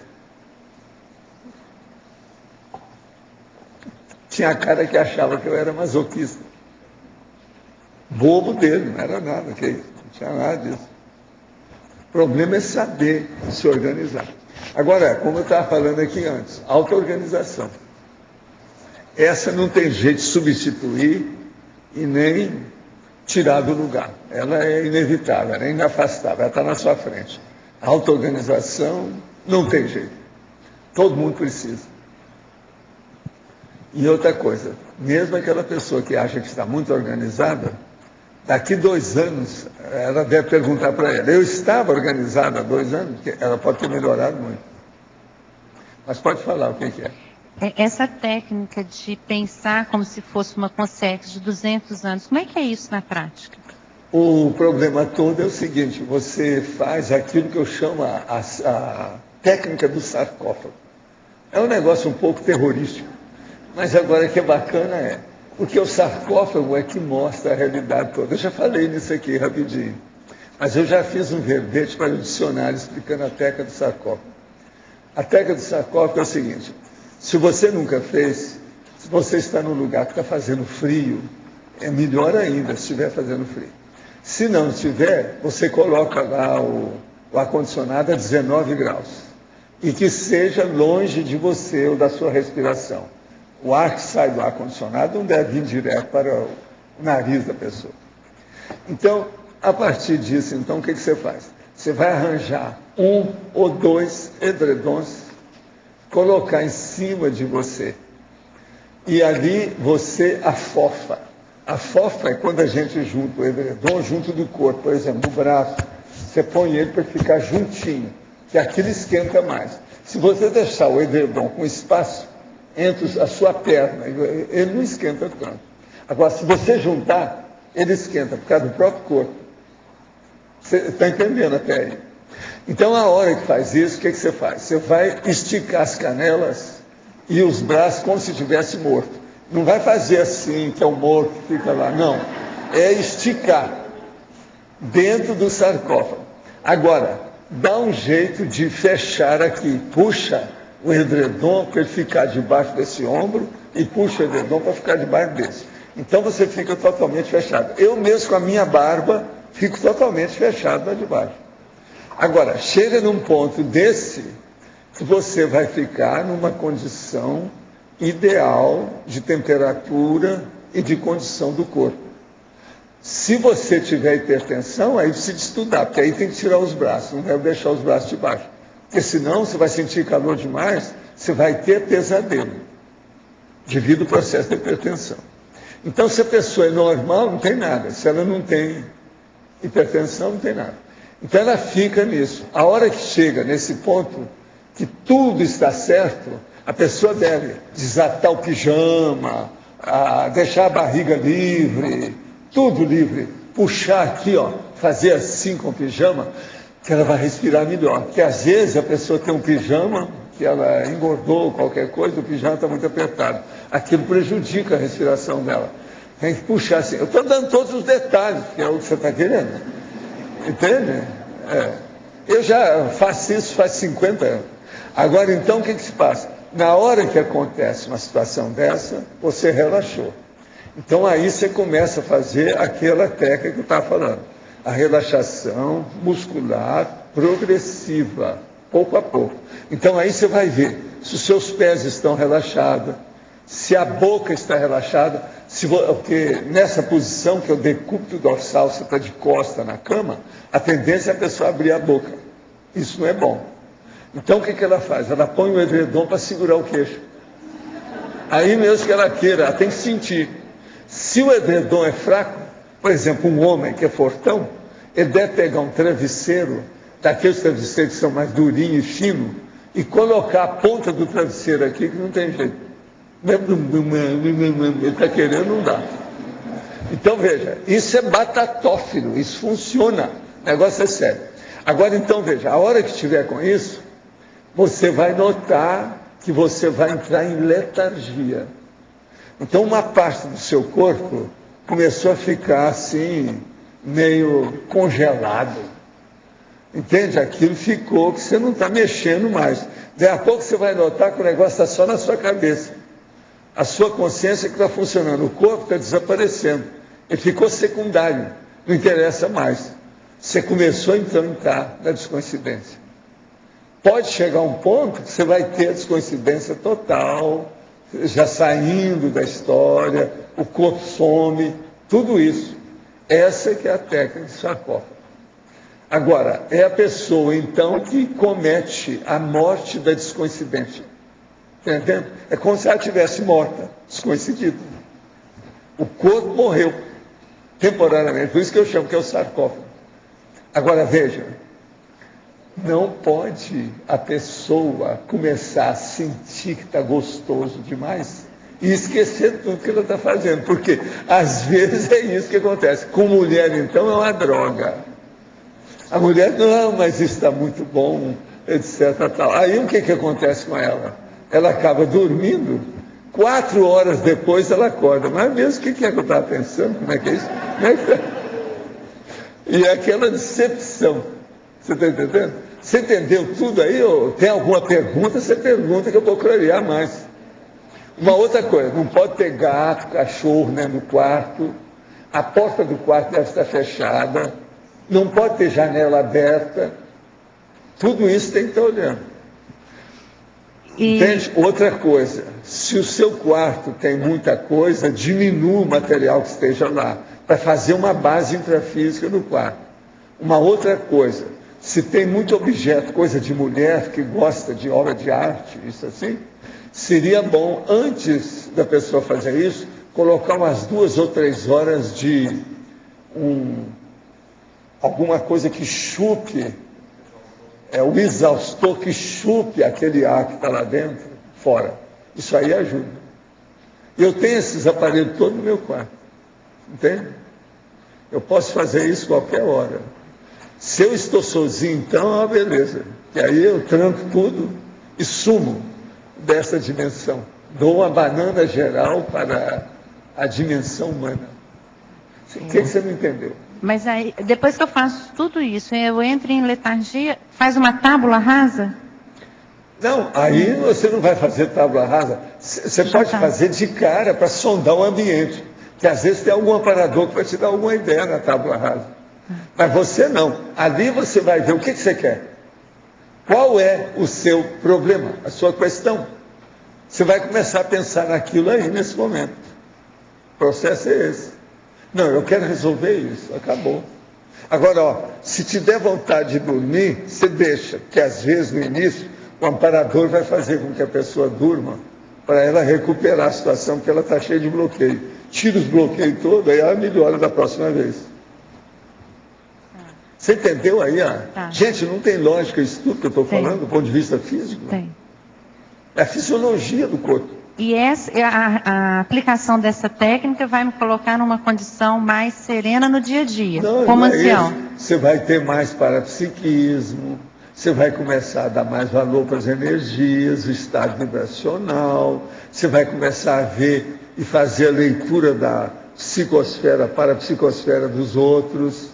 Tinha cara que achava que eu era masoquista. Bobo dele, não era nada, que isso, não tinha nada disso. O problema é saber se organizar. Agora, como eu estava falando aqui antes, auto-organização. Essa não tem jeito de substituir e nem tirar do lugar. Ela é inevitável, ela é inafastável, ela está na sua frente. A auto-organização não tem jeito. Todo mundo precisa. E outra coisa, mesmo aquela pessoa que acha que está muito organizada, daqui 2 anos, ela deve perguntar para ela, eu estava organizada há 2 anos? Porque ela pode ter melhorado muito. Mas pode falar o que é. Essa técnica de pensar como se fosse uma consex de 200 anos, como é que é isso na prática? O problema todo é o seguinte, você faz aquilo que eu chamo a técnica do sarcófago. É um negócio um pouco terrorístico, mas agora que é bacana porque o sarcófago é que mostra a realidade toda. Eu já falei nisso aqui rapidinho, mas eu já fiz um verbete para o dicionário explicando a técnica do sarcófago. A técnica do sarcófago é o seguinte, se você nunca fez, se você está num lugar que está fazendo frio, é melhor ainda se estiver fazendo frio. Se não estiver, você coloca lá o ar-condicionado a 19 graus. E que seja longe de você ou da sua respiração. O ar que sai do ar-condicionado não deve vir direto para o nariz da pessoa. Então, a partir disso, então, o que você faz? Você vai arranjar 1 ou 2 edredons, colocar em cima de você. E ali você afofa. Afofa é quando a gente junta o edredom junto do corpo, por exemplo, no braço. Você põe ele para ficar juntinho, que aquilo esquenta mais. Se você deixar o edredom com espaço entre a sua perna, ele não esquenta tanto. Agora, se você juntar, ele esquenta por causa do próprio corpo. Você está entendendo até aí? Então, a hora que faz isso, o que você faz? Você vai esticar as canelas e os braços como se estivesse morto. Não vai fazer assim, que é o morto que fica lá. Não. É esticar dentro do sarcófago. Agora, dá um jeito de fechar aqui. Puxa o edredom para ele ficar debaixo desse ombro e puxa o edredom para ficar debaixo desse. Então, você fica totalmente fechado. Eu mesmo, com a minha barba, fico totalmente fechado lá de baixo. Agora, chega num ponto desse que você vai ficar numa condição ideal de temperatura e de condição do corpo. Se você tiver hipertensão, aí precisa estudar, porque aí tem que tirar os braços, não deve deixar os braços de baixo. Porque senão você vai sentir calor demais, você vai ter pesadelo, devido ao processo de hipertensão. Então, se a pessoa é normal, não tem nada. Se ela não tem hipertensão, não tem nada. Então, ela fica nisso. A hora que chega nesse ponto, que tudo está certo, a pessoa deve desatar o pijama, deixar a barriga livre, tudo livre, puxar aqui, ó, fazer assim com o pijama, que ela vai respirar melhor. Porque às vezes a pessoa tem um pijama, que ela engordou qualquer coisa, o pijama está muito apertado. Aquilo prejudica a respiração dela. Tem que puxar assim. Eu estou dando todos os detalhes, que é o que você está querendo. Entende? Eu já faço isso faz 50 anos. Agora, então, o que se passa? Na hora que acontece uma situação dessa, você relaxou. Então, aí você começa a fazer aquela técnica que eu estava falando. A relaxação muscular progressiva, pouco a pouco. Então, aí você vai ver se os seus pés estão relaxados, se a boca está relaxada, porque nessa posição que é o decúbito dorsal, você está de costa na cama, a tendência é a pessoa abrir a boca. Isso não é bom. Então, o que ela faz? Ela põe o edredom para segurar o queixo. Aí mesmo que ela queira, ela tem que sentir. Se o edredom é fraco, por exemplo, um homem que é fortão, ele deve pegar um travesseiro, daqueles travesseiros que são mais durinhos e finos, e colocar a ponta do travesseiro aqui, que não tem jeito. Ele está querendo, não dá. Então, veja, isso é batatófilo, isso funciona, o negócio é sério. Agora, então, veja, a hora que estiver com isso, você vai notar que você vai entrar em letargia. Então, uma parte do seu corpo começou a ficar assim, meio congelado. Entende? Aquilo ficou que você não está mexendo mais. Daí a pouco você vai notar que o negócio está só na sua cabeça. A sua consciência que está funcionando, o corpo está desaparecendo. Ele ficou secundário, não interessa mais. Você começou então a entrar na descoincidência. Pode chegar um ponto que você vai ter a descoincidência total, já saindo da história, o corpo some, tudo isso. Essa que é a técnica de sarcófago. Agora, é a pessoa, então, que comete a morte da descoincidência. Entendendo? É como se ela estivesse morta, descoincidida. O corpo morreu, temporariamente. Por isso que eu chamo que é o sarcófago. Agora, veja, não pode a pessoa começar a sentir que está gostoso demais e esquecer tudo que ela está fazendo. Porque, às vezes, é isso que acontece. Com mulher, então, é uma droga. A mulher, não, mas isso está muito bom, etc. Tal. Aí o que acontece com ela? Ela acaba dormindo, 4 horas depois ela acorda. Mas mesmo o que é que eu estava pensando? Como é que é isso? Como é que é? E é aquela decepção. Você está entendendo? Você entendeu tudo aí? Ou tem alguma pergunta? Você pergunta que eu vou clarear mais. Uma outra coisa, não pode ter gato, cachorro, né, no quarto. A porta do quarto deve estar fechada. Não pode ter janela aberta. Tudo isso tem que estar olhando. Entende? Outra coisa, se o seu quarto tem muita coisa, diminua o material que esteja lá, para fazer uma base intrafísica no quarto. Uma outra coisa, se tem muito objeto, coisa de mulher que gosta de obra de arte, isso assim, seria bom, antes da pessoa fazer isso, colocar umas 2 ou 3 horas de alguma coisa que chupe, o exaustor que chupe aquele ar que está lá dentro, fora. Isso aí ajuda. Eu tenho esses aparelhos todos no meu quarto. Entende? Eu posso fazer isso qualquer hora. Se eu estou sozinho, então é uma beleza. E aí eu tranco tudo e sumo dessa dimensão. Dou uma banana geral para a dimensão humana. O que você não entendeu? Mas aí, depois que eu faço tudo isso, eu entro em letargia, faz uma tábula rasa? Não, aí você não vai fazer tábula rasa. Você pode fazer de cara para sondar o ambiente. Que às vezes tem algum aparador que vai te dar alguma ideia na tábula rasa. Mas você não. Ali você vai ver o que você quer. Qual é o seu problema, a sua questão? Você vai começar a pensar naquilo aí nesse momento. O processo é esse. Não, eu quero resolver isso, acabou. Agora, ó, se te der vontade de dormir, você deixa, porque às vezes no início o amparador vai fazer com que a pessoa durma para ela recuperar a situação, porque ela está cheia de bloqueio. Tira os bloqueios todos, aí ela melhora da próxima vez. Você entendeu aí? Gente, não tem lógica isso tudo que eu estou falando, do ponto de vista físico? Tem. É a fisiologia do corpo. E a aplicação dessa técnica vai me colocar numa condição mais serena no dia a dia, como ancião. Você vai ter mais parapsiquismo, você vai começar a dar mais valor para as energias, o estado vibracional, você vai começar a ver e fazer a leitura da psicosfera, parapsicosfera dos outros.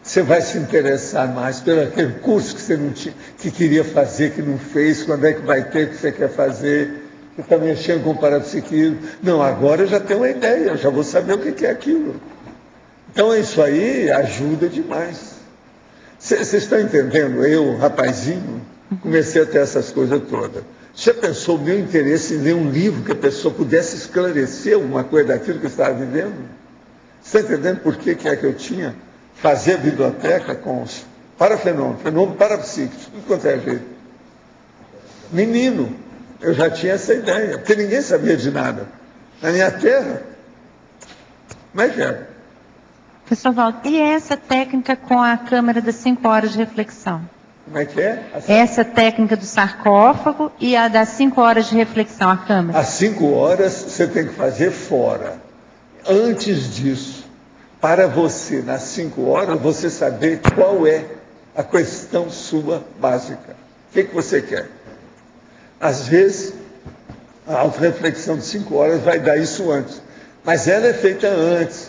Você vai se interessar mais pelo aquele curso que você não tinha, que queria fazer, que não fez, quando é que vai ter, o que você quer fazer. Você está mexendo com o parapsiquismo. Não, agora eu já tenho uma ideia, eu já vou saber o que é aquilo. Então isso aí ajuda demais. Vocês estão entendendo? Eu, rapazinho, comecei a ter essas coisas todas. Você pensou o meu interesse em ler um livro que a pessoa pudesse esclarecer alguma coisa daquilo que eu estava vivendo? Você está entendendo por que é que eu tinha? Fazer a biblioteca com os fenômeno parapsíquico, tudo quanto é jeito. Menino, eu já tinha essa ideia, porque ninguém sabia de nada. Na minha terra, Como é que é? Professor Walter, e essa técnica com a câmera das 5 horas de reflexão? Como é que é? Essa técnica do sarcófago e a das 5 horas de reflexão, a câmera? Às 5 horas você tem que fazer fora. Antes disso, para você, nas 5 horas, você saber qual é a questão sua básica. O que você quer? Às vezes, a autorreflexão de 5 horas vai dar isso antes. Mas ela é feita antes.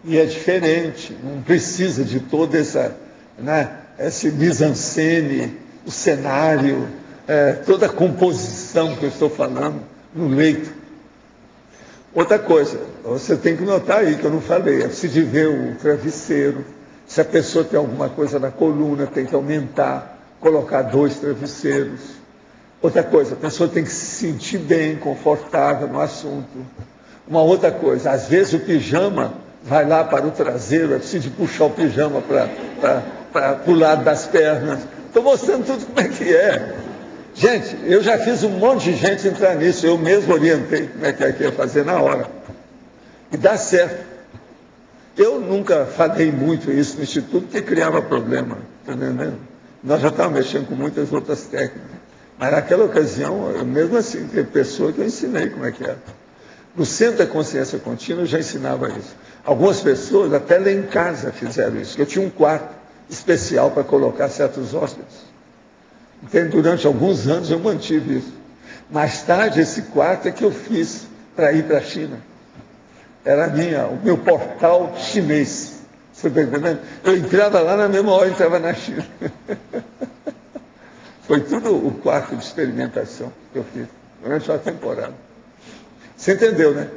E é diferente. Não precisa de toda essa, né, esse mise-en-scène, o cenário, toda a composição que eu estou falando no leito. Outra coisa, você tem que notar aí, que eu não falei, é preciso ver o travesseiro. Se a pessoa tem alguma coisa na coluna, tem que aumentar, colocar 2 travesseiros. Outra coisa, a pessoa tem que se sentir bem, confortável no assunto. Uma outra coisa, às vezes o pijama vai lá para o traseiro, é preciso puxar o pijama para o lado das pernas. Estou mostrando tudo como é que é. Gente, eu já fiz um monte de gente entrar nisso, eu mesmo orientei como é que ia fazer na hora. E dá certo. Eu nunca falei muito isso no Instituto, porque criava problema, tá entendendo? Nós já estávamos mexendo com muitas outras técnicas. Mas naquela ocasião, eu, mesmo assim, teve pessoa que eu ensinei como é que era. No Centro da Consciência Contínua eu já ensinava isso. Algumas pessoas até lá em casa fizeram isso. Eu tinha um quarto especial para colocar certos hóspedes. Então, durante alguns anos eu mantive isso. Mais tarde, esse quarto é que eu fiz para ir para a China. Era o meu portal chinês. Você está entendendo? Eu entrava lá na mesma hora, entrava na China. Foi tudo o quarto de experimentação que eu fiz durante uma temporada. Você entendeu, né?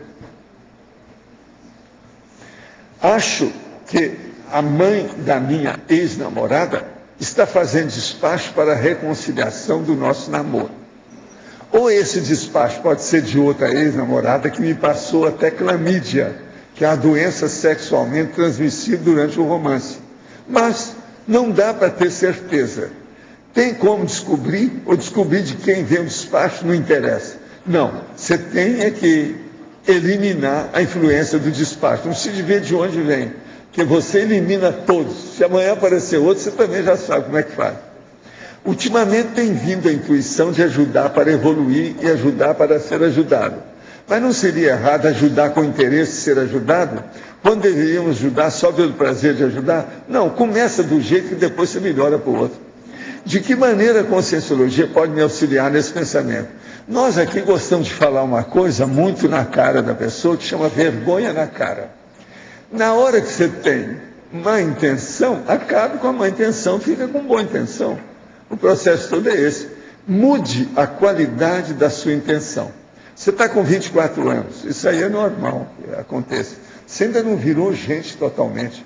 Acho que a mãe da minha ex-namorada está fazendo despacho para a reconciliação do nosso namoro. Ou esse despacho pode ser de outra ex-namorada que me passou até clamídia, que é a doença sexualmente transmissível durante o romance. Mas não dá para ter certeza. Tem como descobrir, ou descobrir de quem vem o despacho, não interessa. Não, você tem que eliminar a influência do despacho. Não precisa ver de onde vem, porque você elimina todos. Se amanhã aparecer outro, você também já sabe como é que faz. Ultimamente tem vindo a intuição de ajudar para evoluir e ajudar para ser ajudado. Mas não seria errado ajudar com interesse de ser ajudado? Quando deveríamos ajudar só pelo prazer de ajudar? Não, começa do jeito que depois você melhora para o outro. De que maneira a Conscienciologia pode me auxiliar nesse pensamento? Nós aqui gostamos de falar uma coisa muito na cara da pessoa, que chama vergonha na cara. Na hora que você tem má intenção, acabe com a má intenção, fica com boa intenção. O processo todo é esse. Mude a qualidade da sua intenção. Você está com 24 anos, isso aí é normal que aconteça. Você ainda não virou gente totalmente.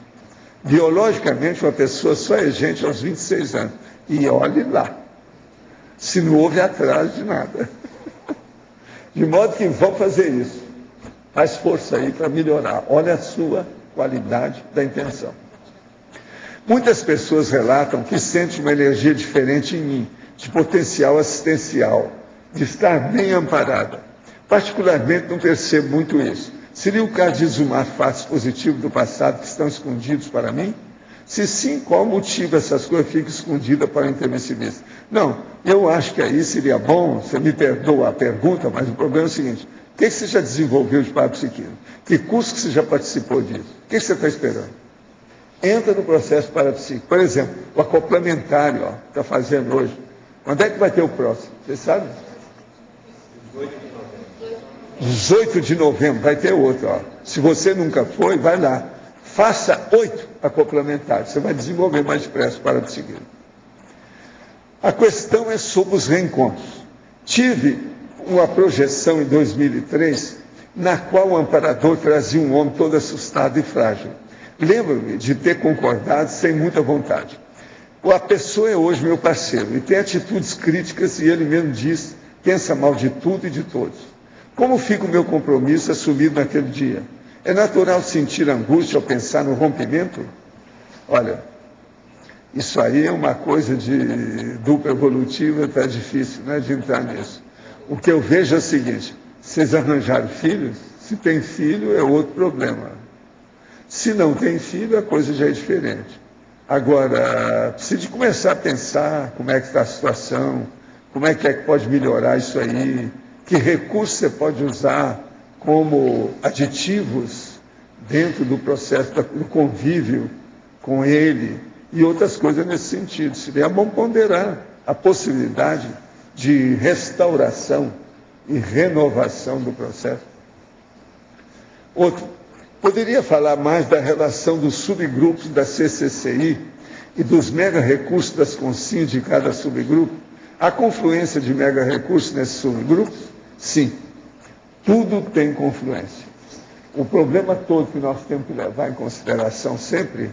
Biologicamente, uma pessoa só é gente aos 26 anos. E olhe lá, se não houve atraso de nada. De modo que vão fazer isso. Faz força aí para melhorar. Olha a sua qualidade da intenção. Muitas pessoas relatam que sentem uma energia diferente em mim, de potencial assistencial, de estar bem amparada. Particularmente não percebo muito isso. Seria o caso de exumar fatos positivos do passado que estão escondidos para mim? Se sim, qual motivo essas coisas ficam escondidas para o intermissivista? Não, eu acho que aí seria bom, você me perdoa a pergunta, mas o problema é o seguinte: o que você já desenvolveu de parapsiquismo? Que curso que você já participou disso? O que você está esperando? Entra no processo parapsíquico. Por exemplo, o acoplamentário, está fazendo hoje. Quando é que vai ter o próximo? Você sabe? 18 de novembro, vai ter outro. Se você nunca foi, vai lá. Faça 8 acoplamentários, você vai desenvolver mais depressa para o seguir. A questão é sobre os reencontros. Tive uma projeção em 2003, na qual o amparador trazia um homem todo assustado e frágil. Lembro-me de ter concordado sem muita vontade. A pessoa é hoje meu parceiro e tem atitudes críticas e ele mesmo diz, pensa mal de tudo e de todos. Como fica o meu compromisso assumido naquele dia? É natural sentir angústia ao pensar no rompimento? Olha, isso aí é uma coisa de dupla evolutiva, está difícil, né, de entrar nisso. O que eu vejo é o seguinte: vocês arranjaram filhos? Se tem filho, é outro problema. Se não tem filho, a coisa já é diferente. Agora, precisa começar a pensar como é que está a situação, como é que pode melhorar isso aí, que recursos você pode usar como aditivos dentro do processo do convívio com ele e outras coisas nesse sentido. Seria bom ponderar a possibilidade de restauração e renovação do processo. Outro, poderia falar mais da relação dos subgrupos da CCCI e dos mega-recursos das consins de cada subgrupo? Há confluência de mega-recursos nesses subgrupos? Sim. Tudo tem confluência. O problema todo que nós temos que levar em consideração sempre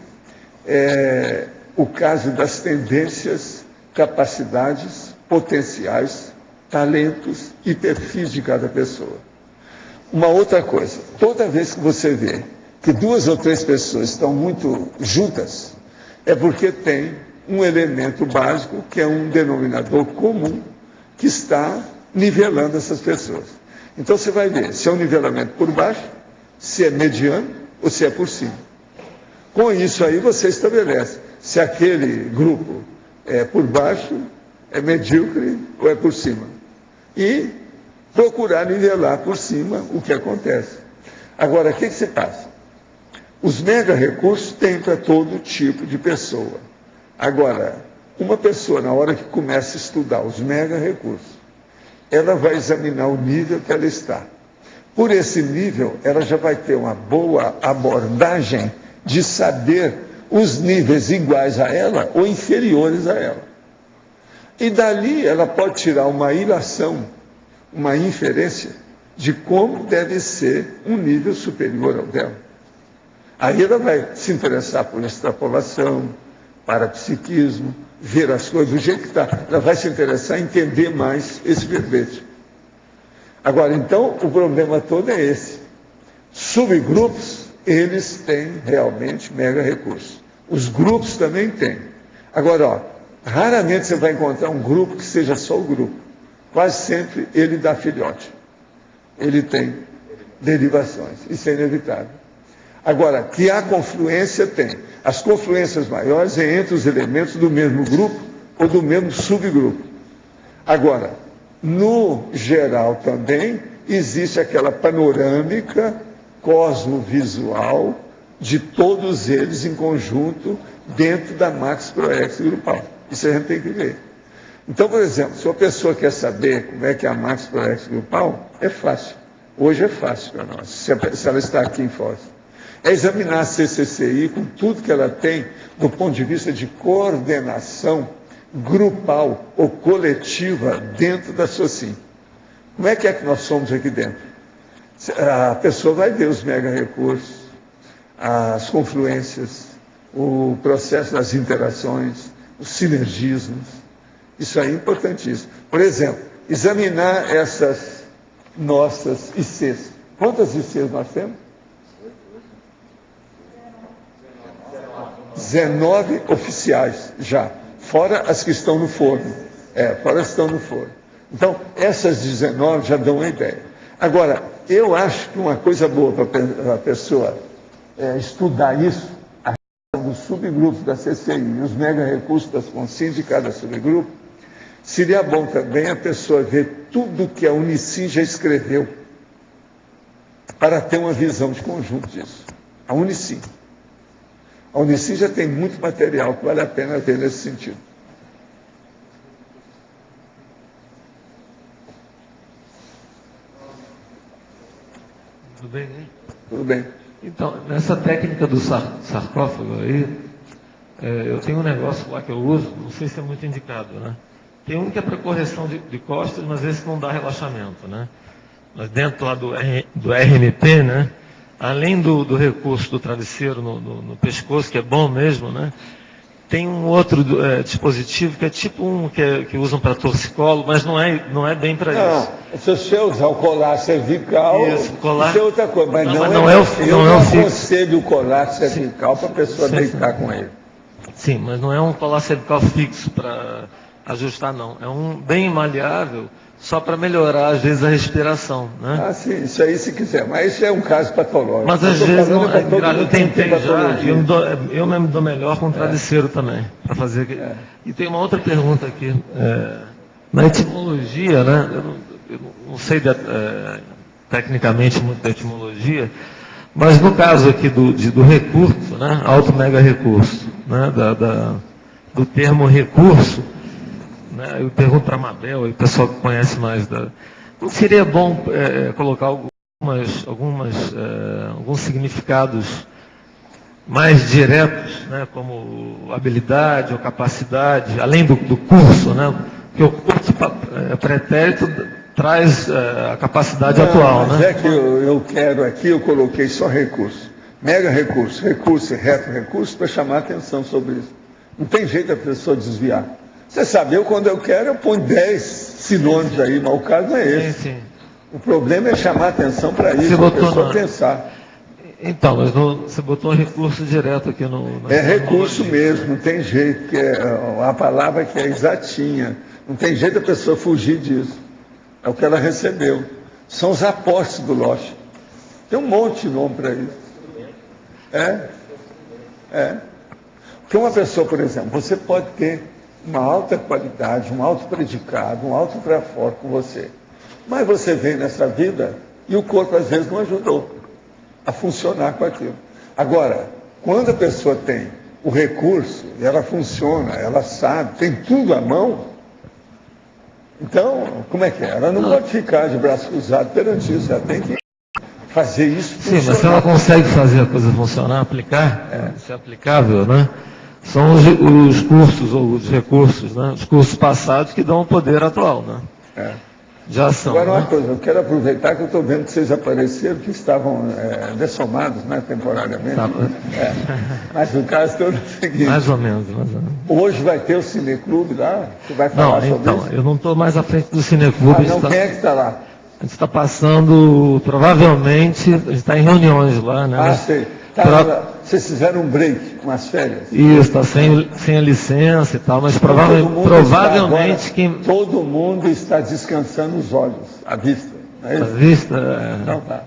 é o caso das tendências, capacidades, potenciais, talentos e perfis de cada pessoa. Uma outra coisa, toda vez que você vê que 2 ou 3 pessoas estão muito juntas, é porque tem um elemento básico, que é um denominador comum, que está nivelando essas pessoas. Então você vai ver se é um nivelamento por baixo, se é mediano ou se é por cima. Com isso aí você estabelece se aquele grupo é por baixo, é medíocre ou é por cima. E procurar nivelar por cima o que acontece. Agora, o que se passa? Os mega-recursos têm para todo tipo de pessoa. Agora, uma pessoa, na hora que começa a estudar os mega-recursos, ela vai examinar o nível que ela está. Por esse nível, ela já vai ter uma boa abordagem de saber os níveis iguais a ela ou inferiores a ela. E dali ela pode tirar uma ilação, uma inferência de como deve ser um nível superior ao dela. Aí ela vai se interessar por extrapolação, parapsiquismo, ver as coisas do jeito que está. Ela vai se interessar em entender mais esse verbete. Agora, então, o problema todo é esse. Subgrupos, eles têm realmente mega recursos. Os grupos também têm. Agora, ó, raramente você vai encontrar um grupo que seja só o grupo. Quase sempre ele dá filhote. Ele tem derivações. Isso é inevitável. Agora, que há confluência, tem. As confluências maiores é entre os elementos do mesmo grupo ou do mesmo subgrupo. Agora, no geral também, existe aquela panorâmica cosmovisual de todos eles em conjunto dentro da Max Proex grupal. Isso a gente tem que ver. Então, por exemplo, se uma pessoa quer saber como é que é a Max Proex grupal, é fácil. Hoje é fácil para nós, se ela está aqui em Foz. É examinar a CCCI com tudo que ela tem do ponto de vista de coordenação grupal ou coletiva dentro da SOCIM. Como é que nós somos aqui dentro? A pessoa vai ver os mega-recursos, as confluências, o processo das interações, os sinergismos. Isso aí é importantíssimo. Por exemplo, examinar essas nossas ICs. Quantas ICs nós temos? 19 oficiais já, fora as que estão no forno. Fora as que estão no forno. Então, essas 19 já dão uma ideia. Agora, eu acho que uma coisa boa para a pessoa estudar isso, a relação dos subgrupos da CCI e os mega-recursos das consins de cada subgrupo, seria bom também a pessoa ver tudo que a Unicim já escreveu, para ter uma visão de conjunto disso. A Unicim. A Unicim já tem muito material que vale a pena ver nesse sentido. Tudo bem, né? Tudo bem. Então, nessa técnica do sarcófago aí, eu tenho um negócio lá que eu uso, não sei se é muito indicado, né? Tem um que é para correção de costas, mas esse não dá relaxamento, né? Mas dentro lá do RMP, né? Além do recurso do travesseiro no pescoço, que é bom mesmo, né? Tem um outro dispositivo que é tipo um que usam para torcicolo, mas não é bem para isso. Se você usar o colar cervical, isso é outra coisa. Mas não aconselho o colar cervical para a pessoa deitar com ele. Sim, mas não é um colar cervical fixo Ajustar não. É um bem maleável só para melhorar, às vezes, a respiração, né? Ah, sim, isso aí se quiser. Mas isso é um caso patológico. Mas às vezes, não, eu tentei já, patologia. eu mesmo dou melhor com travesseiro também, para fazer. E tem uma outra pergunta aqui. Na etimologia, né? Eu não sei tecnicamente muito da etimologia, mas no caso aqui do recurso, né? Alto mega recurso, né? Do termo recurso, né? Eu pergunto para a Mabel, o pessoal que conhece mais não seria bom colocar alguns significados mais diretos, né? Como habilidade ou capacidade, além do curso, né? Porque o curso pretérito traz a capacidade atual, mas né? É que eu quero aqui, eu coloquei só recurso. Mega recurso, recurso e reto recurso para chamar a atenção sobre isso. Não tem jeito a pessoa desviar. Você sabe, quando eu quero, eu ponho 10 sinônimos aí, mas o caso não é esse. Sim. O problema é chamar a atenção para isso, a pessoa pensar. Então, mas você botou um recurso direto aqui no... É recurso mesmo, não tem jeito, que é a palavra que é exatinha. Não tem jeito a pessoa fugir disso. É o que ela recebeu. São os apóstolos do Loche. Tem um monte de nome para isso. Porque uma pessoa, por exemplo, você pode ter uma alta qualidade, um alto predicado, um alto traforo com você. Mas você vem nessa vida e o corpo às vezes não ajudou a funcionar com aquilo. Agora, quando a pessoa tem o recurso, ela funciona, ela sabe, tem tudo à mão, então, como é que é? Ela não pode ficar de braço cruzado perante isso, ela tem que fazer isso funcionar. Sim, mas se ela consegue fazer a coisa funcionar, aplicar, isso é aplicável, né? São os cursos ou os recursos, né? Os cursos passados que dão o poder atual, né? Já são. Agora, uma né? coisa, eu quero aproveitar que eu estou vendo que vocês apareceram, que estavam dessomados, né, temporariamente. Tá. Mas o caso todo é o seguinte. Mais ou menos. Hoje vai ter o Cineclube lá, você vai falar sobre isso? Eu não estou mais à frente do Cineclube. Quem é que está lá? A gente está passando, provavelmente, a gente está em reuniões lá, né? Sei. Vocês fizeram um break, umas férias? Isso, está sem a licença e tal, mas provavelmente todo mundo está descansando os olhos, a vista. É isso? A vista, Então, tá.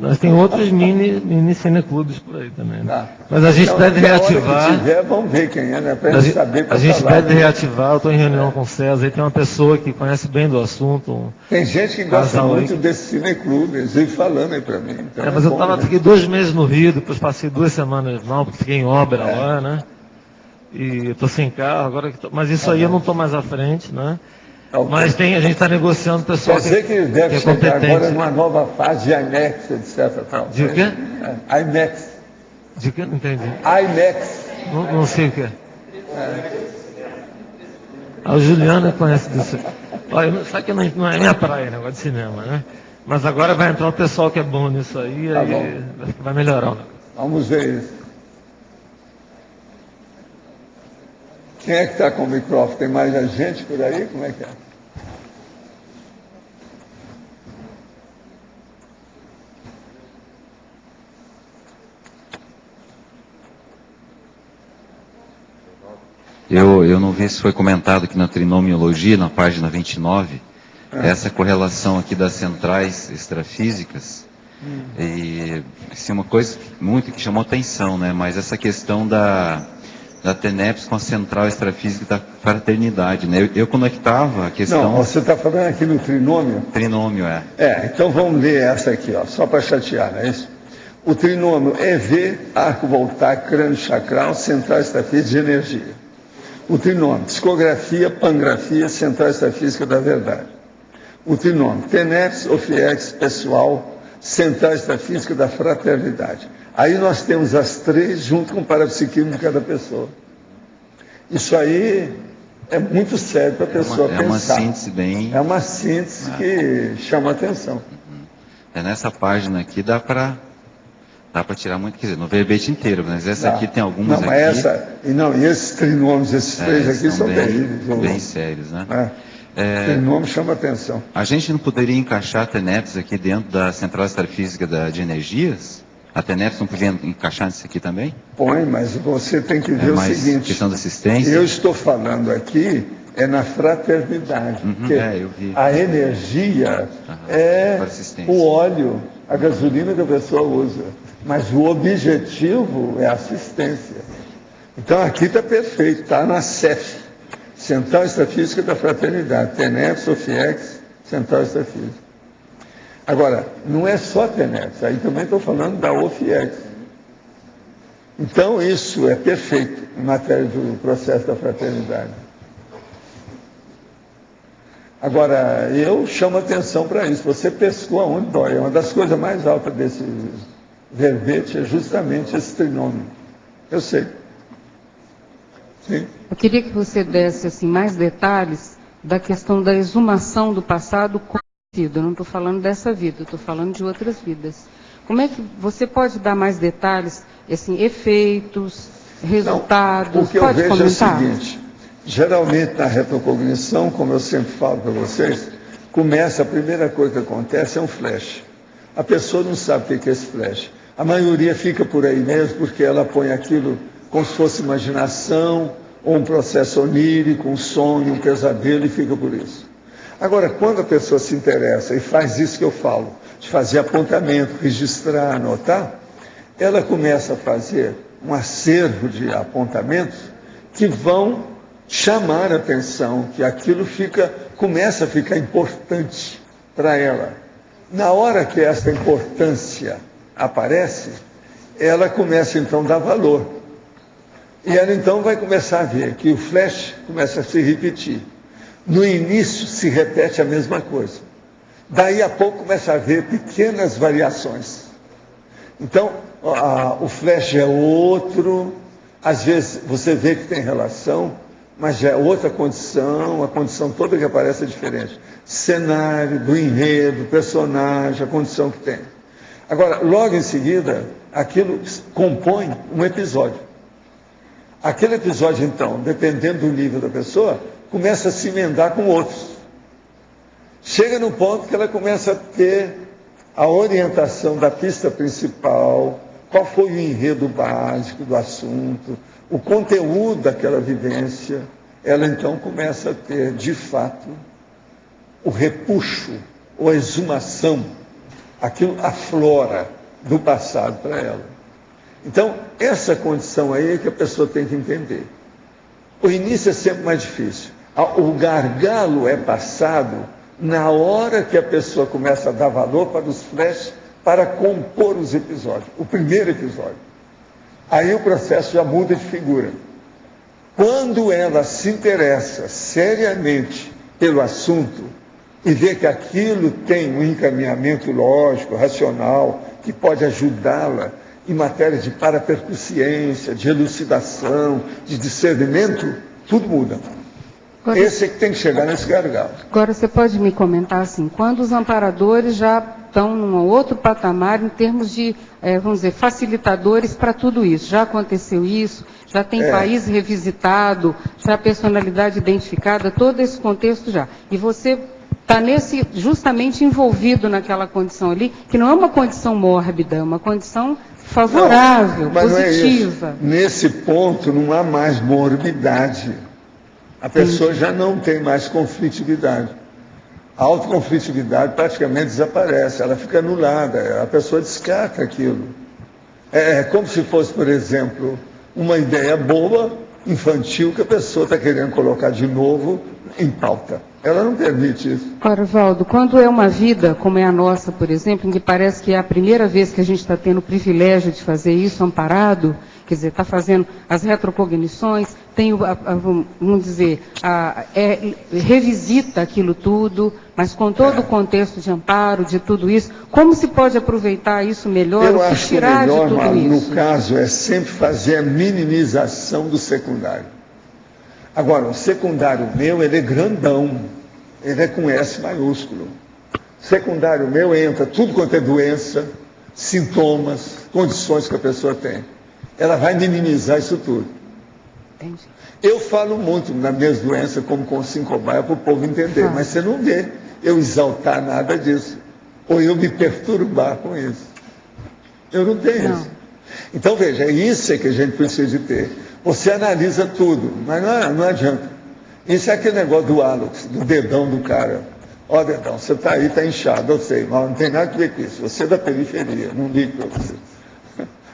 Nós tem outros mini cineclubes por aí também. Né? Tá. Mas a gente deve reativar. Se tiver, vamos ver quem é, né? Para a gente saber. A gente deve reativar. Eu estou em reunião com o César. Aí tem uma pessoa que conhece bem do assunto. Tem gente que gosta muito desse cineclube. Eles vivem falando aí para mim. Então mas eu estava aqui 2 meses no Rio, depois passei 2 semanas mal, porque fiquei em obra lá, né? E estou sem carro agora. Mas isso aí eu não estou mais à frente, né? Mas a gente está negociando pessoal que deve chegar agora numa nova fase de IMAX, etc. Tal. De quê? IMAX. De quê? Não entendi. IMAX. Não sei o que é. O Juliano conhece disso. Olha, sabe que não é minha praia, negócio de cinema, né? Mas agora vai entrar o pessoal que é bom nisso aí, aí vai melhorar o negócio. Vamos ver isso. Quem é que está com o microfone? Tem mais gente por aí? Como é que é? Eu não vi se foi comentado aqui na trinomiologia, na página 29, essa correlação aqui das centrais extrafísicas. E assim, uma coisa muito que chamou atenção, né? Mas essa questão da TENEPS com a central extrafísica da fraternidade, né? Eu conectava a questão... Não, você está falando aqui no trinômio? Trinômio, então vamos ler essa aqui, ó, só para chatear, não é isso? O trinômio EV, arco voltaico, crânio chacral, central extrafísica de energia. O trinômio, psicografia, pangrafia, central extrafísica da verdade. O trinômio, TENEPS, OFIEX, pessoal, central extrafísica da fraternidade. Aí nós temos as 3 junto com o parapsiquismo de cada pessoa. Isso aí é muito sério para a pessoa pensar. É uma síntese bem... É uma síntese que chama a atenção. Nessa página aqui dá para tirar muito, quer dizer, no verbete inteiro, mas essa aqui tem algumas aqui... E esses trinômios, esses 3 aqui são terríveis. Bem sérios, né? Trinômio chama atenção. A gente não poderia encaixar a TENEPS aqui dentro da central extrafísica de energias? A TENEPS não podia encaixar nisso aqui também? Põe, mas você tem que ver o seguinte. Questão da assistência? Eu estou falando aqui é na fraternidade. Porque eu vi. a energia é o óleo, a gasolina que a pessoa usa. Mas o objetivo é a assistência. Então aqui está perfeito, está na CEF, Central Extrafísica da Fraternidade, TENEP, SOFIEX, Central Extrafísica. Agora, não é só TENEP, aí também estou falando da OFIEX. Então isso é perfeito em matéria do processo da fraternidade. Agora, eu chamo atenção para isso, você pescou aonde dói. Uma das coisas mais altas desse verbete é justamente esse trinômio. Eu sei. Sim. Eu queria que você desse assim, mais detalhes da questão da exumação do passado conhecido. Eu não estou falando dessa vida, estou falando de outras vidas. Como é que você pode dar mais detalhes, assim, efeitos, resultados? Não, o que pode eu vejo comentar? é o seguinte, geralmente na retrocognição, como eu sempre falo para vocês, a primeira coisa que acontece é um flash. A pessoa não sabe o que é esse flash. A maioria fica por aí mesmo porque ela põe aquilo como se fosse imaginação, ou um processo onírico, um sonho, um pesadelo, e fica por isso. Agora, quando a pessoa se interessa e faz isso que eu falo, de fazer apontamento, registrar, anotar, ela começa a fazer um acervo de apontamentos que vão chamar a atenção, que aquilo começa a ficar importante para ela. Na hora que essa importância aparece, ela começa então a dar valor. E ela então vai começar a ver que o flash começa a se repetir. No início se repete a mesma coisa. Daí a pouco começa a ver pequenas variações. Então, o flash é outro, às vezes você vê que tem relação, mas já é outra condição, a condição toda que aparece é diferente. Cenário, do enredo, personagem, a condição que tem. Agora, logo em seguida, aquilo compõe um episódio. Aquele episódio, então, dependendo do nível da pessoa, começa a se emendar com outros. Chega no ponto que ela começa a ter a orientação da pista principal, qual foi o enredo básico do assunto, o conteúdo daquela vivência. Ela, então, começa a ter, de fato, o repuxo, ou a exumação, aquilo aflora do passado para ela. Então, essa condição aí é que a pessoa tem que entender. O início é sempre mais difícil. O gargalo é passado na hora que a pessoa começa a dar valor para os flashes, para compor os episódios. O primeiro episódio. Aí o processo já muda de figura. Quando ela se interessa seriamente pelo assunto e vê que aquilo tem um encaminhamento lógico, racional, que pode ajudá-la em matéria de parapercussiência, de elucidação, de discernimento, tudo muda. Agora, esse é que tem que chegar nesse gargalo. Agora, você pode me comentar assim, quando os amparadores já estão num outro patamar em termos de, vamos dizer, facilitadores para tudo isso. Já aconteceu isso, já tem país revisitado, já personalidade identificada, todo esse contexto já. E você está justamente envolvido naquela condição ali, que não é uma condição mórbida, é uma condição favorável, positiva. Não é isso. Nesse ponto não há mais morbidade. A pessoa já não tem mais conflitividade. A autoconflitividade praticamente desaparece, ela fica anulada, a pessoa descarta aquilo. É como se fosse, por exemplo, uma ideia boa, infantil, que a pessoa está querendo colocar de novo em pauta. Ela não permite isso. Ora, Valdo, quando é uma vida, como é a nossa, por exemplo, em que parece que é a primeira vez que a gente está tendo o privilégio de fazer isso amparado, quer dizer, está fazendo as retrocognições, tem, vamos dizer, revisita aquilo tudo, mas com todo o contexto de amparo, de tudo isso, como se pode aproveitar isso melhor, Eu acho que o melhor, de tudo isso? No caso, é sempre fazer a minimização do secundário. Agora, o secundário meu, ele é grandão, ele é com S maiúsculo. Secundário meu entra tudo quanto é doença, sintomas, condições que a pessoa tem. Ela vai minimizar isso tudo. Entendi. Eu falo muito nas minhas doenças como com sincobaia para o povo entender, mas você não vê eu exaltar nada disso, ou eu me perturbar com isso. Eu não tenho isso. Então, veja, é isso que a gente precisa de ter. Você analisa tudo, mas não adianta. Isso é aquele negócio do hálux, do dedão do cara. Ó, dedão, você está aí, está inchado, eu sei, mas não tem nada a ver com isso. Você é da periferia, não ligo para você.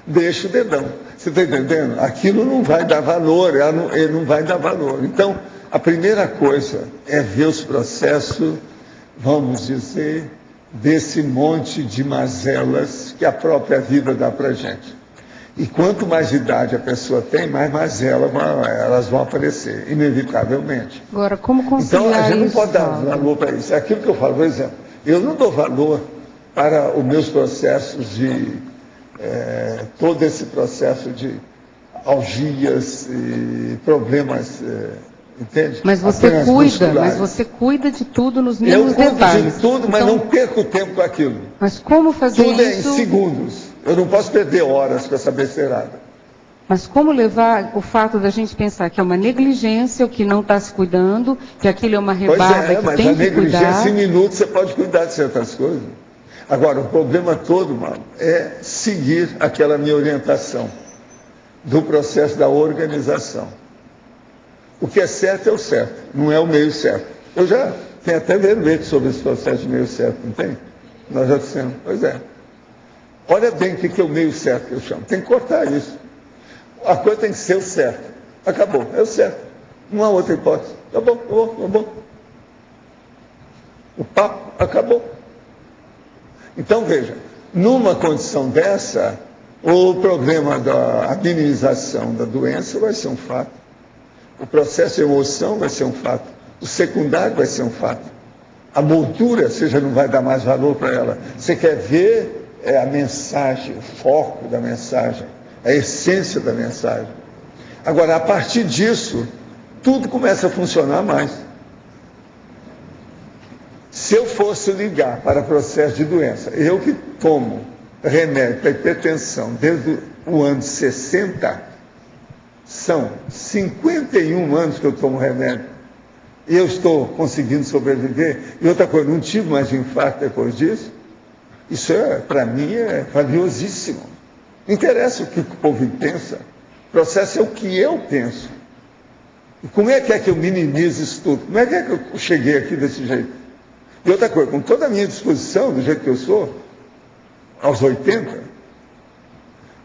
Deixa o dedão. Você está entendendo? Aquilo não vai dar valor, ele não vai dar valor. Então, a primeira coisa é ver os processos, vamos dizer, desse monte de mazelas que a própria vida dá para a gente. E quanto mais idade a pessoa tem, mais mazelas elas vão aparecer, inevitavelmente. Agora, como conciliar então, a gente não isso, pode dar valor para isso. É aquilo que eu falo, por exemplo, eu não dou valor para os meus processos de... todo esse processo de algias e problemas, entende? Mas você cuida de tudo nos mínimos detalhes. Eu cuido de tudo, mas não perco tempo com aquilo. Mas como fazer tudo isso? Tudo é em segundos. Eu não posso perder horas com essa besteirada. Mas como levar o fato da gente pensar que é uma negligência, o que não está se cuidando, que aquilo é uma rebada que tem que cuidar? Mas a negligência em minutos você pode cuidar de certas coisas. Agora, o problema todo, mano, é seguir aquela minha orientação do processo da organização. O que é certo é o certo, não é o meio certo. Eu já tenho até verbete sobre esse processo de meio certo, não tem? Nós já dissemos, pois é. Olha bem o que é o meio certo que eu chamo. Tem que cortar isso. A coisa tem que ser o certo. Acabou, é o certo. Não há outra hipótese. Acabou. O papo acabou. Então, veja, numa condição dessa, o problema da minimização da doença vai ser um fato. O processo de emoção vai ser um fato. O secundário vai ser um fato. A moldura, você já não vai dar mais valor para ela. Você quer ver a mensagem, o foco da mensagem, a essência da mensagem. Agora, a partir disso, tudo começa a funcionar mais. Se eu fosse ligar para processo de doença, eu que tomo remédio para hipertensão desde o ano 60, são 51 anos que eu tomo remédio, e eu estou conseguindo sobreviver, e outra coisa, não tive mais de infarto depois disso, isso para mim é valiosíssimo. Não interessa o que o povo pensa, o processo é o que eu penso. E como é que eu minimizo isso tudo? Como é que eu cheguei aqui desse jeito? E outra coisa, com toda a minha disposição, do jeito que eu sou, aos 80,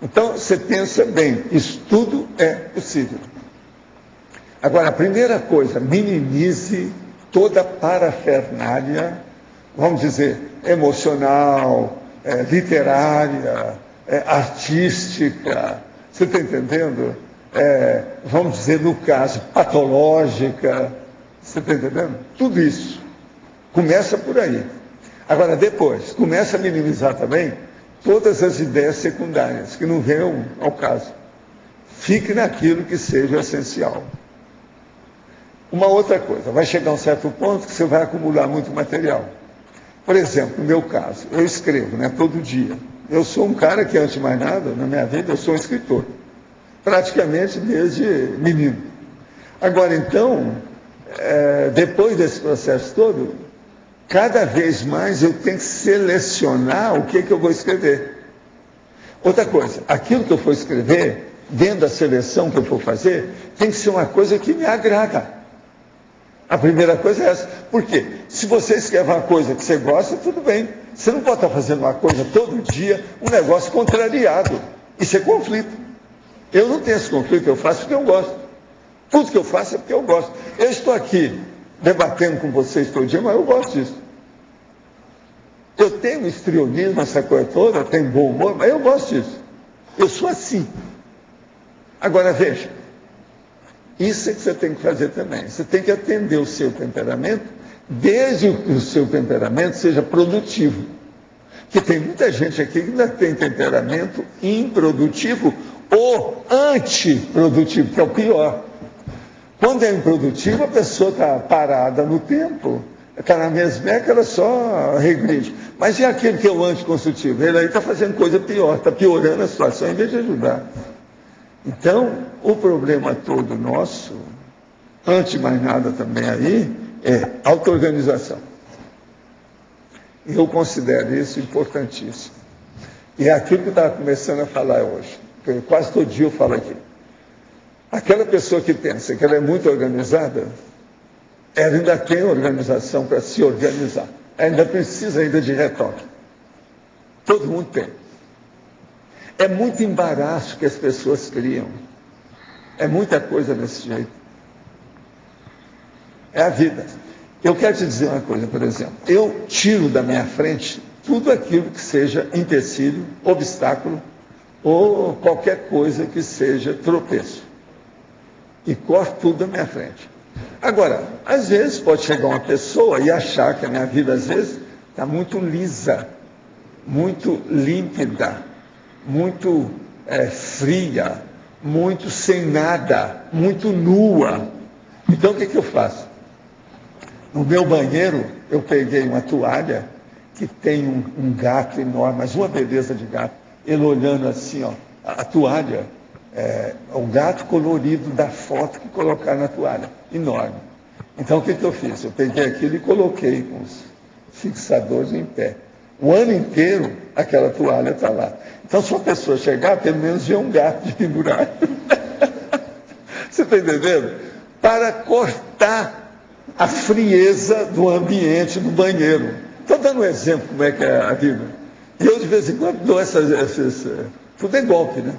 então você pensa bem, isso tudo é possível. Agora, a primeira coisa, minimize toda a parafernália, vamos dizer, emocional, literária, artística, você está entendendo? Vamos dizer, no caso, patológica, você está entendendo? Tudo isso. Começa por aí. Agora, depois, começa a minimizar também todas as ideias secundárias, que não venham ao caso. Fique naquilo que seja essencial. Uma outra coisa, vai chegar um certo ponto que você vai acumular muito material. Por exemplo, no meu caso, eu escrevo, todo dia. Eu sou um cara que, antes de mais nada, na minha vida, eu sou um escritor. Praticamente desde menino. Agora, então, depois desse processo todo, cada vez mais eu tenho que selecionar o que eu vou escrever. Outra coisa, aquilo que eu for escrever, dentro da seleção que eu for fazer, tem que ser uma coisa que me agrada. A primeira coisa é essa. Por quê? Se você escreve uma coisa que você gosta, tudo bem. Você não pode estar fazendo uma coisa todo dia, um negócio contrariado. Isso é conflito. Eu não tenho esse conflito, eu faço porque eu gosto. Tudo que eu faço é porque eu gosto. Eu estou aqui debatendo com vocês todo dia, mas eu gosto disso. Eu tenho histrionismo, essa coisa toda, eu tenho bom humor, mas eu gosto disso. Eu sou assim. Agora, veja, isso é que você tem que fazer também. Você tem que atender o seu temperamento, desde que o seu temperamento seja produtivo. Porque tem muita gente aqui que ainda tem temperamento improdutivo ou antiprodutivo, que é o pior. Quando é improdutivo, a pessoa está parada no tempo, está na mesmeca, ela só regride. Mas e aquele que é o anticonstrutivo? Ele aí está fazendo coisa pior, está piorando a situação em vez de ajudar. Então, o problema todo nosso, antes de mais nada também aí, é auto-organização. Eu considero isso importantíssimo. E é aquilo que eu estava começando a falar hoje. Quase todo dia eu falo aqui. Aquela pessoa que pensa que ela é muito organizada, Ela ainda tem organização para se organizar. Ainda precisa ainda de retoque. Todo mundo tem. É muito embaraço que as pessoas criam. É muita coisa desse jeito. É a vida. Eu quero te dizer uma coisa, por exemplo. Eu tiro da minha frente tudo aquilo que seja empecilho, obstáculo ou qualquer coisa que seja tropeço. E corto tudo da minha frente. Agora, às vezes pode chegar uma pessoa e achar que a minha vida, às vezes, está muito lisa, muito límpida, muito fria, muito sem nada, muito nua. Então, o que eu faço? No meu banheiro, eu peguei uma toalha que tem um gato enorme, mas uma beleza de gato. Ele olhando assim, ó, a toalha, o gato colorido da foto que colocaram na toalha, enorme. Então, o que eu fiz? Eu peguei aquilo e coloquei com os fixadores em pé. O ano inteiro, aquela toalha está lá. Então, se uma pessoa chegar, pelo menos vê um gato de pendurar. Você está entendendo? Para cortar a frieza do ambiente do banheiro. Estou dando um exemplo como é que é a vida. E eu, de vez em quando, dou esses tudo é golpe, né?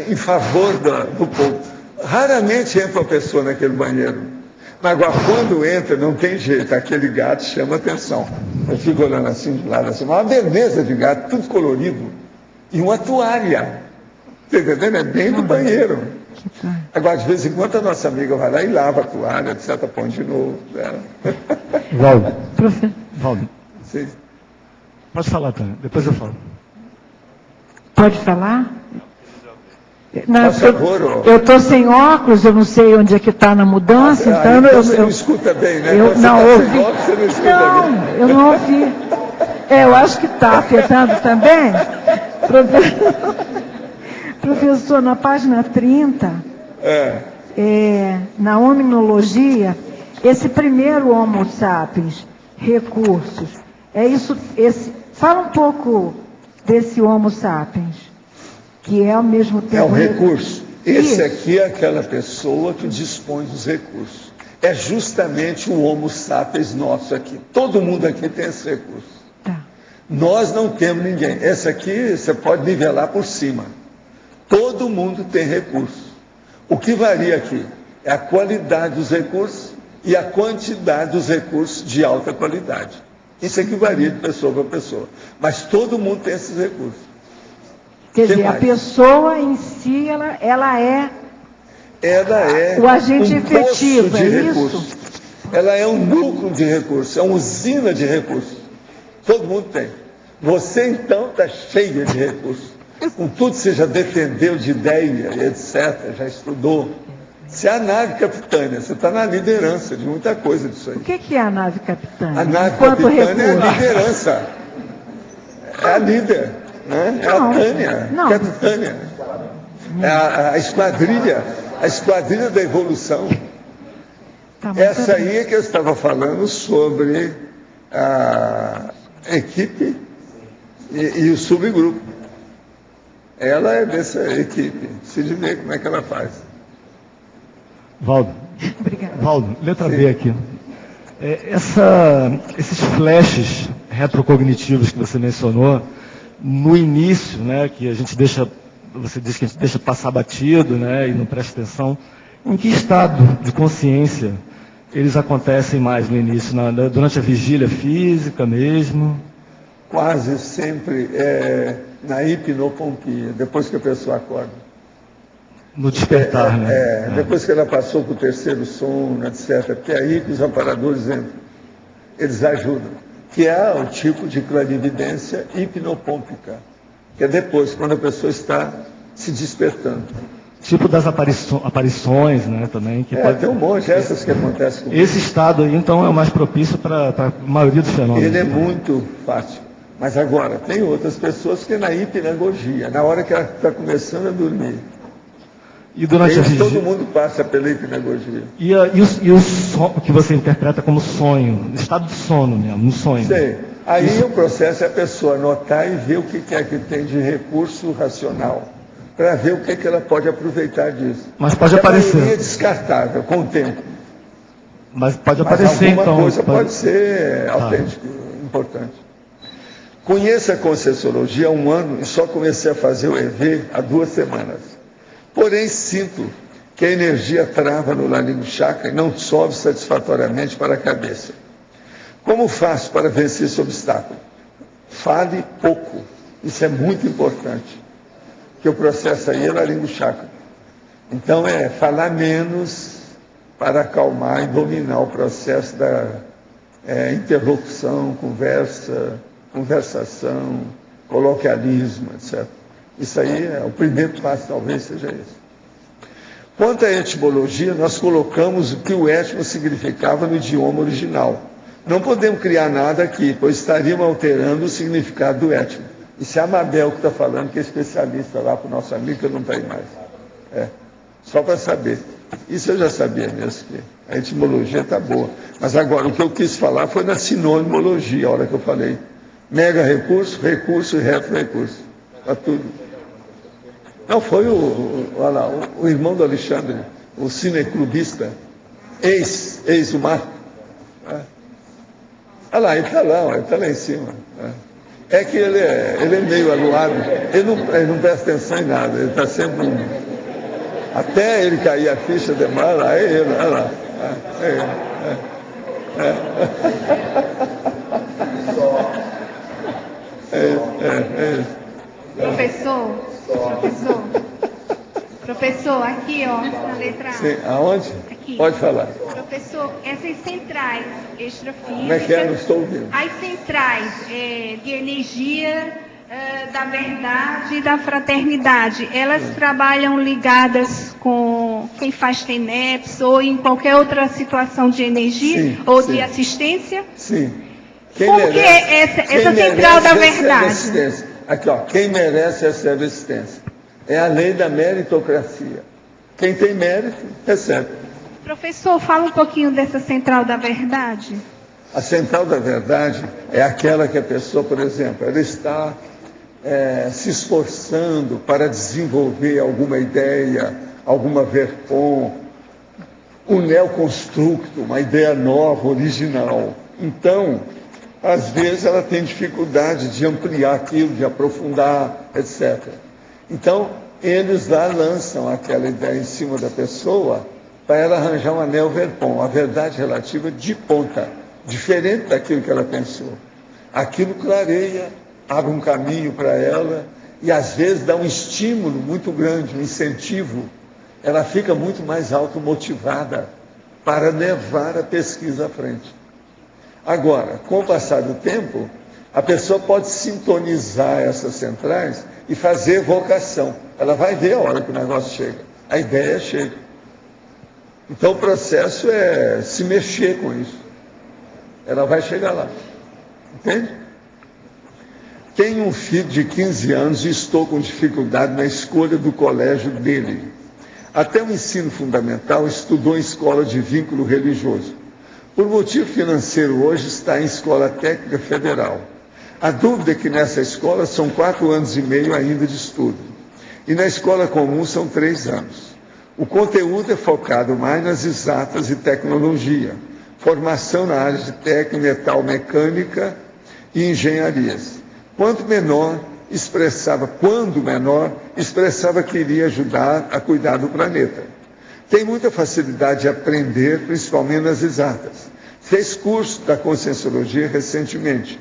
Em favor do povo. Raramente entra uma pessoa naquele banheiro. Mas agora, quando entra, não tem jeito. Aquele gato chama atenção. Eu fico olhando assim, de lado, assim, uma beleza de gato, tudo colorido. E uma toalha. Está entendendo? É bem do banheiro. Agora, de vez em quando, a nossa amiga vai lá e lava a toalha, etc. Põe de novo. Valdo. Sim. Pode falar, Tânia. Depois eu falo. Pode falar? Não, Por favor, eu estou sem óculos, eu não sei onde é que está na mudança, então você não escuta bem, né? Eu você não tá ouvi. sem óculos, você não escuta bem. Eu não ouvi. Eu acho que está afetando também. Professor, na página 30, na hominologia, esse primeiro Homo sapiens, recursos, fala um pouco desse Homo sapiens, que é ao mesmo tempo... É o recurso. Esse aqui é aquela pessoa que dispõe dos recursos. É justamente o Homo sapiens nosso aqui. Todo mundo aqui tem esse recurso. Tá. Nós não temos ninguém. Esse aqui você pode nivelar por cima. Todo mundo tem recurso. O que varia aqui é a qualidade dos recursos e a quantidade dos recursos de alta qualidade. Isso aqui varia de pessoa para pessoa. Mas todo mundo tem esses recursos. Quer dizer, a pessoa em si, ela é o agente efetivo, é recursos. isso? Ela é um núcleo de recursos, é uma usina de recursos. Todo mundo tem. Você, então, está cheia de recursos. Com tudo que você já defendeu de ideia, etc., já estudou. Você é a nave capitânia, você está na liderança de muita coisa disso aí. O que é a nave capitânia? A nave capitânia é a liderança. É a líder, né? É a Tânia, capitânia. É a esquadrilha da evolução. Essa aí é que eu estava falando sobre a equipe e o subgrupo. Ela é dessa equipe. Precisa ver como é que ela faz. Valdo. Obrigada. Valdo, letra B aqui. Esses flashes retrocognitivos que você mencionou, no início, né, que a gente deixa, você diz que a gente deixa passar batido, né, e não presta atenção, em que estado de consciência eles acontecem mais no início? Durante a vigília física mesmo? Quase sempre na hipnopompia, depois que a pessoa acorda. No despertar, né? Depois que ela passou para o terceiro sono, etc. Porque é aí que os amparadores entram. Eles ajudam. Que é o tipo de clarividência hipnopômpica. Que é depois, quando a pessoa está se despertando. Tipo das aparições, né, também. Que tem um monte, essas que acontecem com esse estado aí, então, é o mais propício para a maioria dos fenômenos. Ele é muito fácil. Mas agora, tem outras pessoas que é na hipnagogia, na hora que ela está começando a dormir. E durante a vigília? Todo mundo passa pela hipnagogia. E o sono que você interpreta como sonho, estado de sono mesmo, no sonho. Sei. Aí o processo é a pessoa anotar e ver o que é que tem de recurso racional, para ver o que ela pode aproveitar disso. Mas pode aparecer. A maioria é descartável com o tempo. Mas pode aparecer, alguma então. coisa pode ser autêntica, importante. Conheço a Conscienciologia há 1 ano e só comecei a fazer o EV há 2 semanas. Porém, sinto que a energia trava no laringo chakra e não sobe satisfatoriamente para a cabeça. Como faço para vencer esse obstáculo? Fale pouco. Isso é muito importante. Que o processo aí é laringo chakra. Então, é falar menos para acalmar e dominar o processo da interlocução, conversação, coloquialismo, etc. Isso aí é o primeiro passo, talvez seja esse. Quanto à etimologia, nós colocamos o que o étimo significava no idioma original. Não podemos criar nada aqui, pois estaríamos alterando o significado do étimo. Isso é a Mabel que está falando, que é especialista lá para o nosso amigo, que eu não está aí mais. Só para saber. Isso eu já sabia mesmo, que a etimologia está boa. Mas agora, o que eu quis falar foi na sinonimologia, a hora que eu falei. Mega recurso, recurso e retro-recurso. Está tudo. Não, foi o irmão do Alexandre, o cineclubista, ex o Marco. Olha lá, ele está lá em cima. É que ele é meio aluado, ele não presta atenção em nada, ele está sempre até ele cair a ficha demais, lá é ele, olha lá. Professor, aqui ó, na letra A. Sim, aonde? Aqui. Pode falar. Professor, essas centrais extrafísicas, como é que é? Não estou ouvindo. As centrais de energia da verdade e da fraternidade, elas trabalham ligadas com quem faz TENEPS ou em qualquer outra situação de energia ou de assistência? Sim. Como que é essa central da verdade? Aqui, ó, quem merece recebe assistência. É a lei da meritocracia. Quem tem mérito, recebe. Professor, fala um pouquinho dessa central da verdade. A central da verdade é aquela que a pessoa, por exemplo, ela está se esforçando para desenvolver alguma ideia, alguma verpom, um neoconstructo, uma ideia nova, original. Então, às vezes ela tem dificuldade de ampliar aquilo, de aprofundar, etc. Então, eles lá lançam aquela ideia em cima da pessoa para ela arranjar um anel verpom, a verdade relativa de ponta, diferente daquilo que ela pensou. Aquilo clareia, abre um caminho para ela e às vezes dá um estímulo muito grande, um incentivo. Ela fica muito mais automotivada para levar a pesquisa à frente. Agora, com o passar do tempo, a pessoa pode sintonizar essas centrais e fazer evocação. Ela vai ver a hora que o negócio chega. A ideia chega. Então o processo é se mexer com isso. Ela vai chegar lá. Entende? Tenho um filho de 15 anos e estou com dificuldade na escolha do colégio dele. Até o ensino fundamental estudou em escola de vínculo religioso. Por motivo financeiro hoje está em escola técnica federal. A dúvida é que nessa escola são 4 anos e meio ainda de estudo. E na escola comum são 3 anos. O conteúdo é focado mais nas exatas e tecnologia. Formação na área de técnica, metal, mecânica e engenharias. Quando menor, expressava que iria ajudar a cuidar do planeta. Tem muita facilidade de aprender, principalmente nas exatas. Fez curso da Conscienciologia recentemente.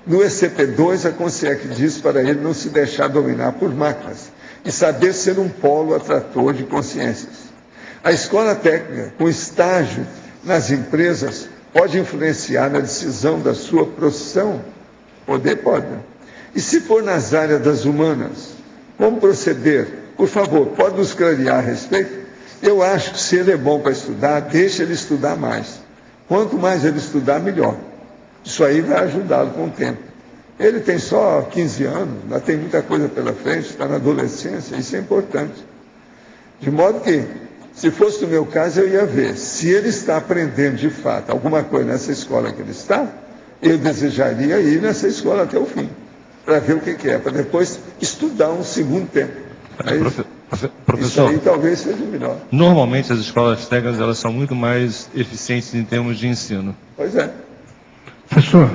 No ECP2, a Consciec diz para ele não se deixar dominar por máquinas e saber ser um polo atrator de consciências. A escola técnica, com estágio nas empresas, pode influenciar na decisão da sua profissão? Poder pode. E se for nas áreas das humanas, como proceder? Por favor, pode nos clarear a respeito? Eu acho que se ele é bom para estudar, deixa ele estudar mais. Quanto mais ele estudar, melhor. Isso aí vai ajudá-lo com o tempo. Ele tem só 15 anos, ainda tem muita coisa pela frente, está na adolescência, isso é importante. De modo que, se fosse no meu caso, eu ia ver se ele está aprendendo de fato alguma coisa nessa escola que ele está, eu desejaria ir nessa escola até o fim, para ver o que é, para depois estudar um segundo tempo. Isso aí talvez seja melhor. Normalmente as escolas técnicas elas são muito mais eficientes em termos de ensino. Pois é. Professor,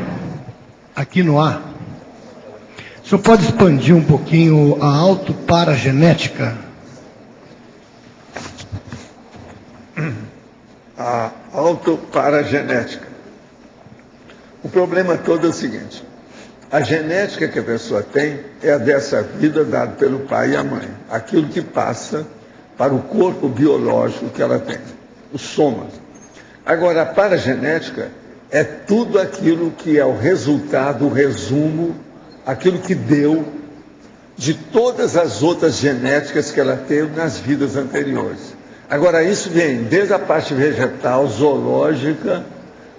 aqui no ar, o senhor pode expandir um pouquinho a autoparagenética? A autoparagenética. O problema todo é o seguinte: a genética que a pessoa tem é a dessa vida dada pelo pai e a mãe. Aquilo que passa para o corpo biológico que ela tem, o soma. Agora, a paragenética é tudo aquilo que é o resultado, o resumo, aquilo que deu de todas as outras genéticas que ela teve nas vidas anteriores. Agora, isso vem desde a parte vegetal, zoológica,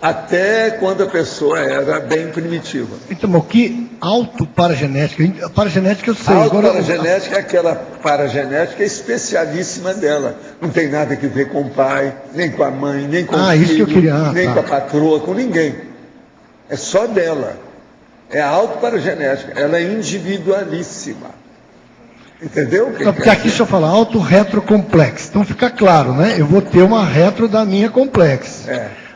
até quando a pessoa era bem primitiva. Então, o que autoparagenética? A paragenética eu sei. A autoparagenética é aquela paragenética especialíssima dela. Não tem nada que ver com o pai, nem com a mãe, nem com o filho, isso que eu queria. Nem com a patroa, com ninguém. É só dela. É a autoparagenética. Ela é individualíssima. Entendeu? Porque aqui o senhor fala auto-retrocomplexo. Então fica claro, né? Eu vou ter uma retro da minha complexo.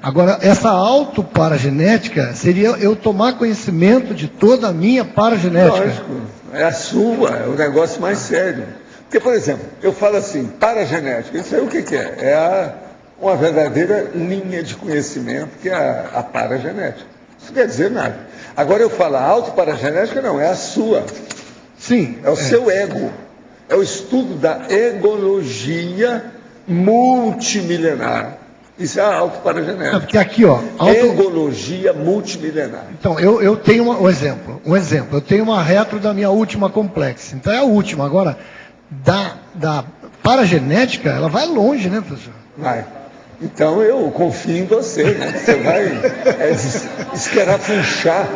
Agora, essa autoparagenética seria eu tomar conhecimento de toda a minha paragenética. Lógico, é a sua, é o negócio mais sério. Porque, por exemplo, eu falo assim, paragenética, isso aí o que é? É uma verdadeira linha de conhecimento que é a paragenética. Isso não quer dizer nada. Agora eu falo, a autoparagenética não, é a sua. Sim. É o seu ego. É o estudo da egologia multimilenar. Isso é a autoparagenética. Porque aqui, ó. Egologia multimilenar. Então, eu tenho um exemplo. Eu tenho uma retro da minha última complexa. Então é a última. Agora, da paragenética, ela vai longe, né, professor? Vai. Então eu confio em você, né? Você vai esquerafunchar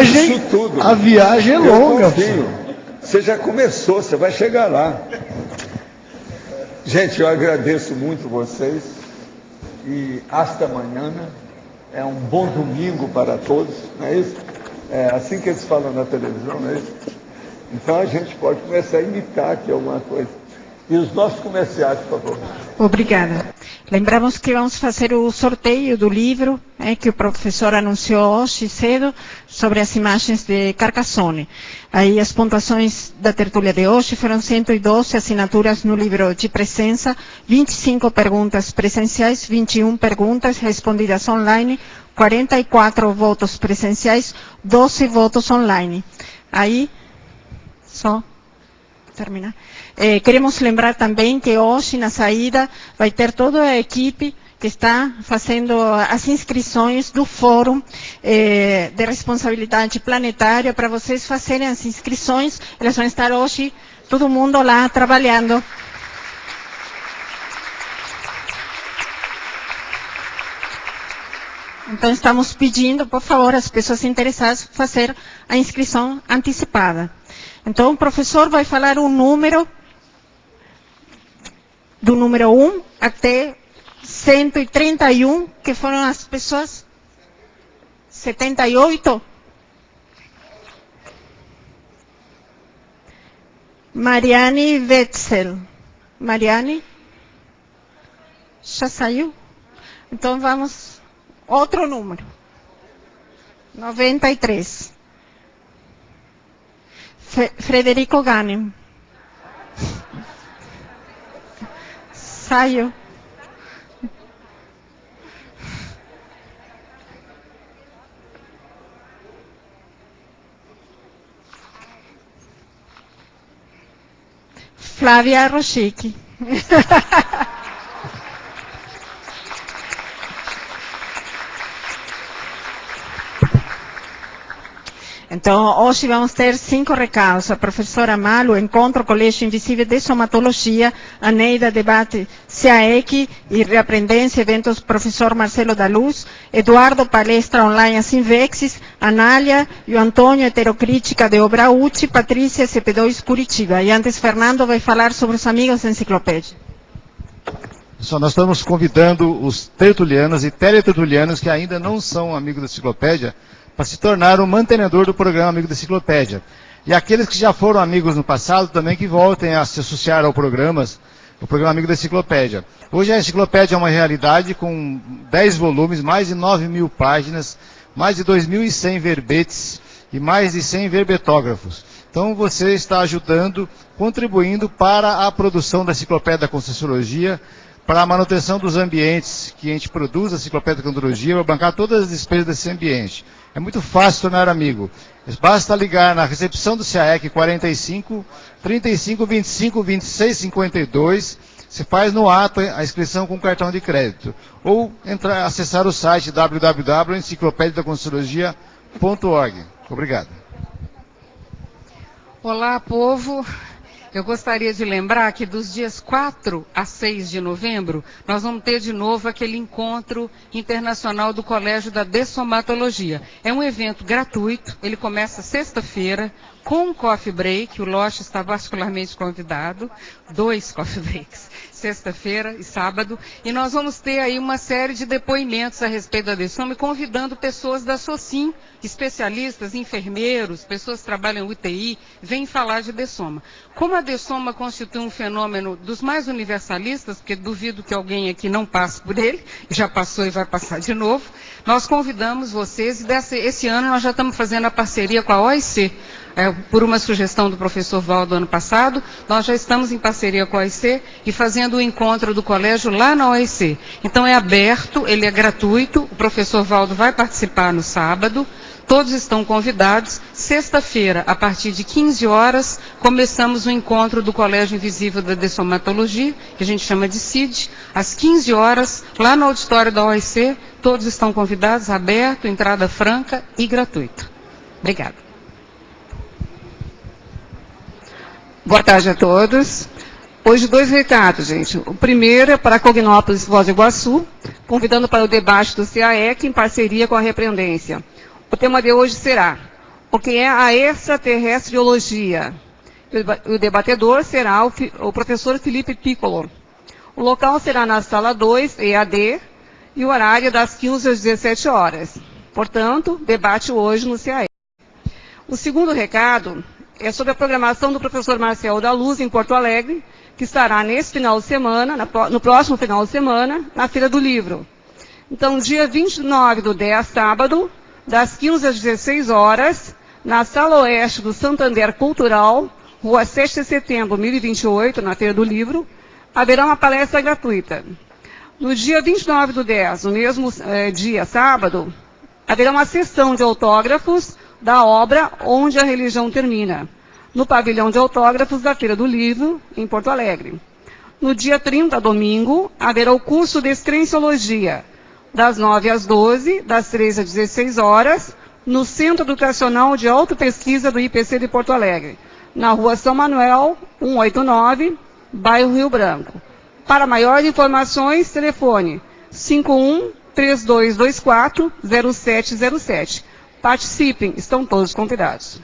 isso tudo. A viagem é longa. Eu confio. Você já começou, você vai chegar lá. Gente, eu agradeço muito vocês. E hasta amanhã, é um bom domingo para todos, não é isso? É assim que eles falam na televisão, não é isso? Então a gente pode começar a imitar aqui alguma coisa. E os nossos comerciais, por favor. Obrigada. Lembramos que vamos fazer o sorteio do livro que o professor anunciou hoje cedo sobre as imagens de Carcassonne. Aí as pontuações da tertúlia de hoje foram 112 assinaturas no livro de presença, 25 perguntas presenciais, 21 perguntas respondidas online, 44 votos presenciais, 12 votos online. Aí, só terminar. Queremos lembrar também que hoje, na saída, vai ter toda a equipe que está fazendo as inscrições do Fórum de Responsabilidade Planetária para vocês fazerem as inscrições. Elas vão estar hoje, todo mundo lá trabalhando. Então, estamos pedindo, por favor, às pessoas interessadas fazer a inscrição antecipada. Então, o professor vai falar um número, do número 1 até 131, que foram as pessoas 78. Mariane Wetzel. Mariane? Já saiu? Então, vamos... Outro número. 93. Frederico Ganem. Saiu. Flávia Rochique. Então, hoje vamos ter 5 recados. A professora Malu, Encontro Colégio Invisível de Somatologia, a Neida, Debate CAEC e Reaprendência, Eventos Professor Marcelo da Luz, Eduardo, Palestra Online Asinvexis, Anália e o Antônio, Heterocrítica de Obra Útil, Patrícia, CP2 Curitiba. E antes, Fernando vai falar sobre os amigos da enciclopédia. Pessoal, nós estamos convidando os tertulianos e teletertulianos que ainda não são amigos da enciclopédia para se tornar um mantenedor do programa Amigo da Enciclopédia. E aqueles que já foram amigos no passado também que voltem a se associar ao programa Amigo da Enciclopédia. Hoje a enciclopédia é uma realidade com 10 volumes, mais de 9.000 páginas, mais de 2.100 verbetes e mais de 100 verbetógrafos. Então você está ajudando, contribuindo para a produção da Enciclopédia da Conscienciologia, para a manutenção dos ambientes que a gente produz, a Enciclopédia da Conscienciologia, para bancar todas as despesas desse ambiente. É muito fácil tornar amigo. Basta ligar na recepção do CAEC 45 35 25 26 52. Você faz no ato a inscrição com cartão de crédito. Ou acessar o site www.enciclopediadaconscienciologia.org. Obrigado. Olá, povo. Eu gostaria de lembrar que dos dias 4 a 6 de novembro, nós vamos ter de novo aquele encontro internacional do Colégio da Dessomatologia. É um evento gratuito, ele começa sexta-feira, com um coffee break, o Loche está particularmente convidado, 2 coffee breaks, sexta-feira e sábado, e nós vamos ter aí uma série de depoimentos a respeito da dessoma, convidando pessoas da SOCIM, especialistas, enfermeiros, pessoas que trabalham em UTI, vêm falar de dessoma. Como a dessoma constitui um fenômeno dos mais universalistas, porque duvido que alguém aqui não passe por ele, já passou e vai passar de novo, nós convidamos vocês, e esse ano nós já estamos fazendo a parceria com a OIC, por uma sugestão do professor Valdo ano passado, nós já estamos em parceria com a OIC e fazendo o encontro do colégio lá na OIC. Então é aberto, ele é gratuito, o professor Valdo vai participar no sábado, todos estão convidados. Sexta-feira, a partir de 15 horas, começamos o encontro do Colégio Invisível da Dessomatologia, que a gente chama de CID, às 15 horas, lá no auditório da OIC, todos estão convidados, aberto, entrada franca e gratuito. Obrigada. Boa tarde a todos. Hoje 2 recados, gente. O primeiro é para Cognópolis, Foz do Iguaçu, convidando para o debate do CAEC em parceria com a Repreendência. O tema de hoje será o que é a extraterrestriologia. O debatedor será o professor Felipe Piccolo. O local será na sala 2, EAD, e o horário das 15 às 17 horas. Portanto, debate hoje no CAEC. O segundo recado é sobre a programação do professor Marcel da Luz em Porto Alegre, que estará nesse final de semana, no próximo final de semana, na Feira do Livro. Então, dia 29 do 10, sábado, das 15 às 16 horas, na Sala Oeste do Santander Cultural, Rua 7 de Setembro, 1028, na Feira do Livro, haverá uma palestra gratuita. No dia 29 do 10, no mesmo dia, sábado, haverá uma sessão de autógrafos da obra Onde a Religião Termina, no pavilhão de autógrafos da Feira do Livro, em Porto Alegre. No dia 30, domingo, haverá o curso de Descrenciologia, das 9 às 12, das 13 às 16 horas, no Centro Educacional de Autopesquisa do IPC de Porto Alegre, na Rua São Manuel, 189, bairro Rio Branco. Para maiores informações, telefone 51-3224-0707. Participem, estão todos convidados.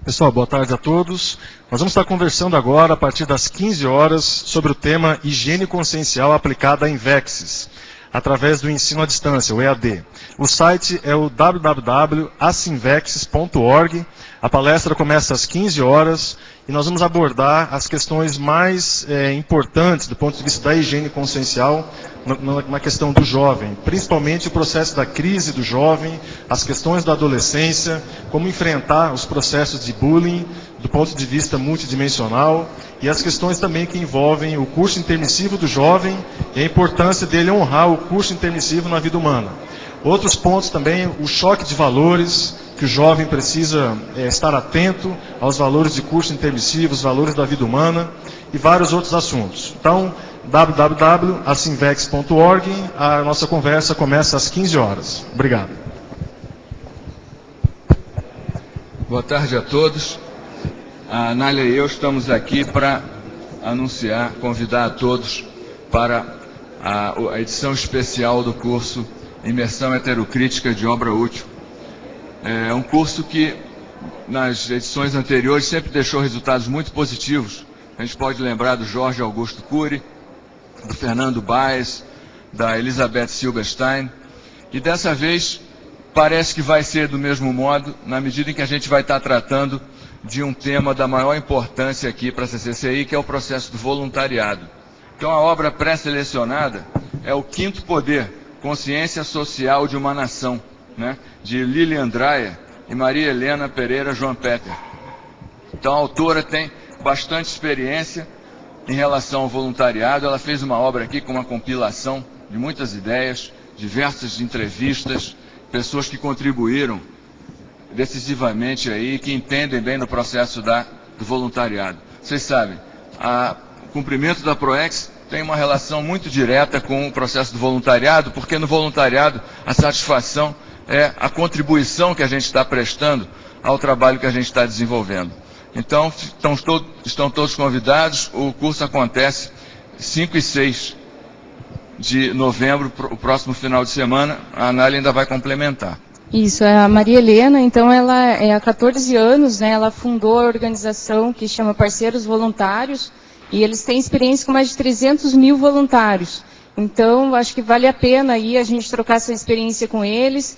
Pessoal, boa tarde a todos. Nós vamos estar conversando agora, a partir das 15 horas, sobre o tema Higiene Consciencial aplicada a Invexis, através do ensino à distância, o EAD. O site é o www.asinvexis.org. A palestra começa às 15 horas e nós vamos abordar as questões mais importantes do ponto de vista da higiene consciencial na questão do jovem, principalmente o processo da crise do jovem, as questões da adolescência, como enfrentar os processos de bullying do ponto de vista multidimensional e as questões também que envolvem o curso intermissivo do jovem e a importância dele honrar o curso intermissivo na vida humana. Outros pontos também, o choque de valores, que o jovem precisa estar atento aos valores de curso intermissivo, os valores da vida humana e vários outros assuntos. Então, www.asinvex.org, a nossa conversa começa às 15 horas. Obrigado. Boa tarde a todos. A Anália e eu estamos aqui para convidar a todos para a edição especial do curso Imersão Heterocrítica de Obra Útil. É um curso que, nas edições anteriores, sempre deixou resultados muito positivos. A gente pode lembrar do Jorge Augusto Cury, do Fernando Baez, da Elizabeth Silberstein. E dessa vez, parece que vai ser do mesmo modo, na medida em que a gente vai estar tratando de um tema da maior importância aqui para a CCCI, que é o processo do voluntariado. Então, a obra pré-selecionada é O Quinto Poder, Consciência Social de uma Nação, né, de Lilian Dreyer e Maria Helena Pereira João Peter. Então, a autora tem bastante experiência em relação ao voluntariado. Ela fez uma obra aqui com uma compilação de muitas ideias, diversas entrevistas, pessoas que contribuíram decisivamente aí, que entendem bem do processo do voluntariado. Vocês sabem, o cumprimento da PROEX tem uma relação muito direta com o processo do voluntariado, porque no voluntariado a satisfação é a contribuição que a gente está prestando ao trabalho que a gente está desenvolvendo. Então, estão todos convidados. O curso acontece 5 e 6 de novembro, o próximo final de semana. A Anália ainda vai complementar. Isso, é a Maria Helena, então ela é há 14 anos, né, ela fundou a organização que chama Parceiros Voluntários, e eles têm experiência com mais de 300 mil voluntários. Então, acho que vale a pena aí a gente trocar essa experiência com eles,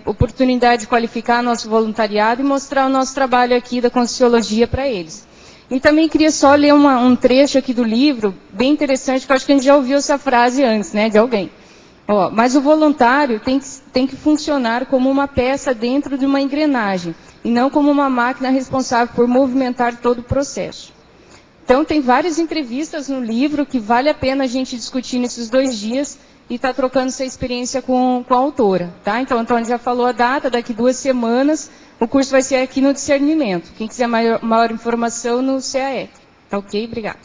oportunidade de qualificar nosso voluntariado e mostrar o nosso trabalho aqui da Conscienciologia para eles. E também queria só ler um trecho aqui do livro, bem interessante, que eu acho que a gente já ouviu essa frase antes, né, de alguém. Mas o voluntário tem que funcionar como uma peça dentro de uma engrenagem, e não como uma máquina responsável por movimentar todo o processo. Então, tem várias entrevistas no livro que vale a pena a gente discutir nesses 2 dias e estar trocando essa experiência com a autora. Tá? Então, Antônio já falou a data, daqui 2 semanas, o curso vai ser aqui no Discernimento. Quem quiser maior informação, no CAE. Tá ok? Obrigada.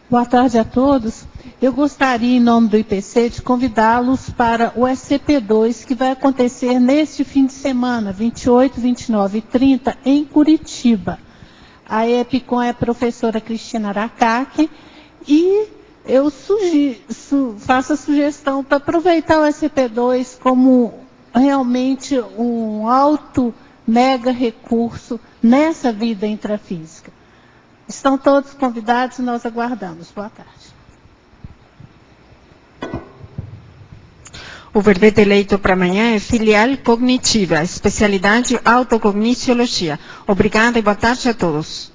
Boa tarde a todos. Eu gostaria, em nome do IPC, de convidá-los para o SCP-2, que vai acontecer neste fim de semana, 28, 29 e 30, em Curitiba. A EPCOM é a professora Cristina Aracaki, e eu faço a sugestão para aproveitar o SCP-2 como realmente um alto mega recurso nessa vida intrafísica. Estão todos convidados e nós aguardamos. Boa tarde. O verbete eleito para amanhã é Filial Cognitiva, especialidade Autocogniciologia. Obrigada e boa tarde a todos.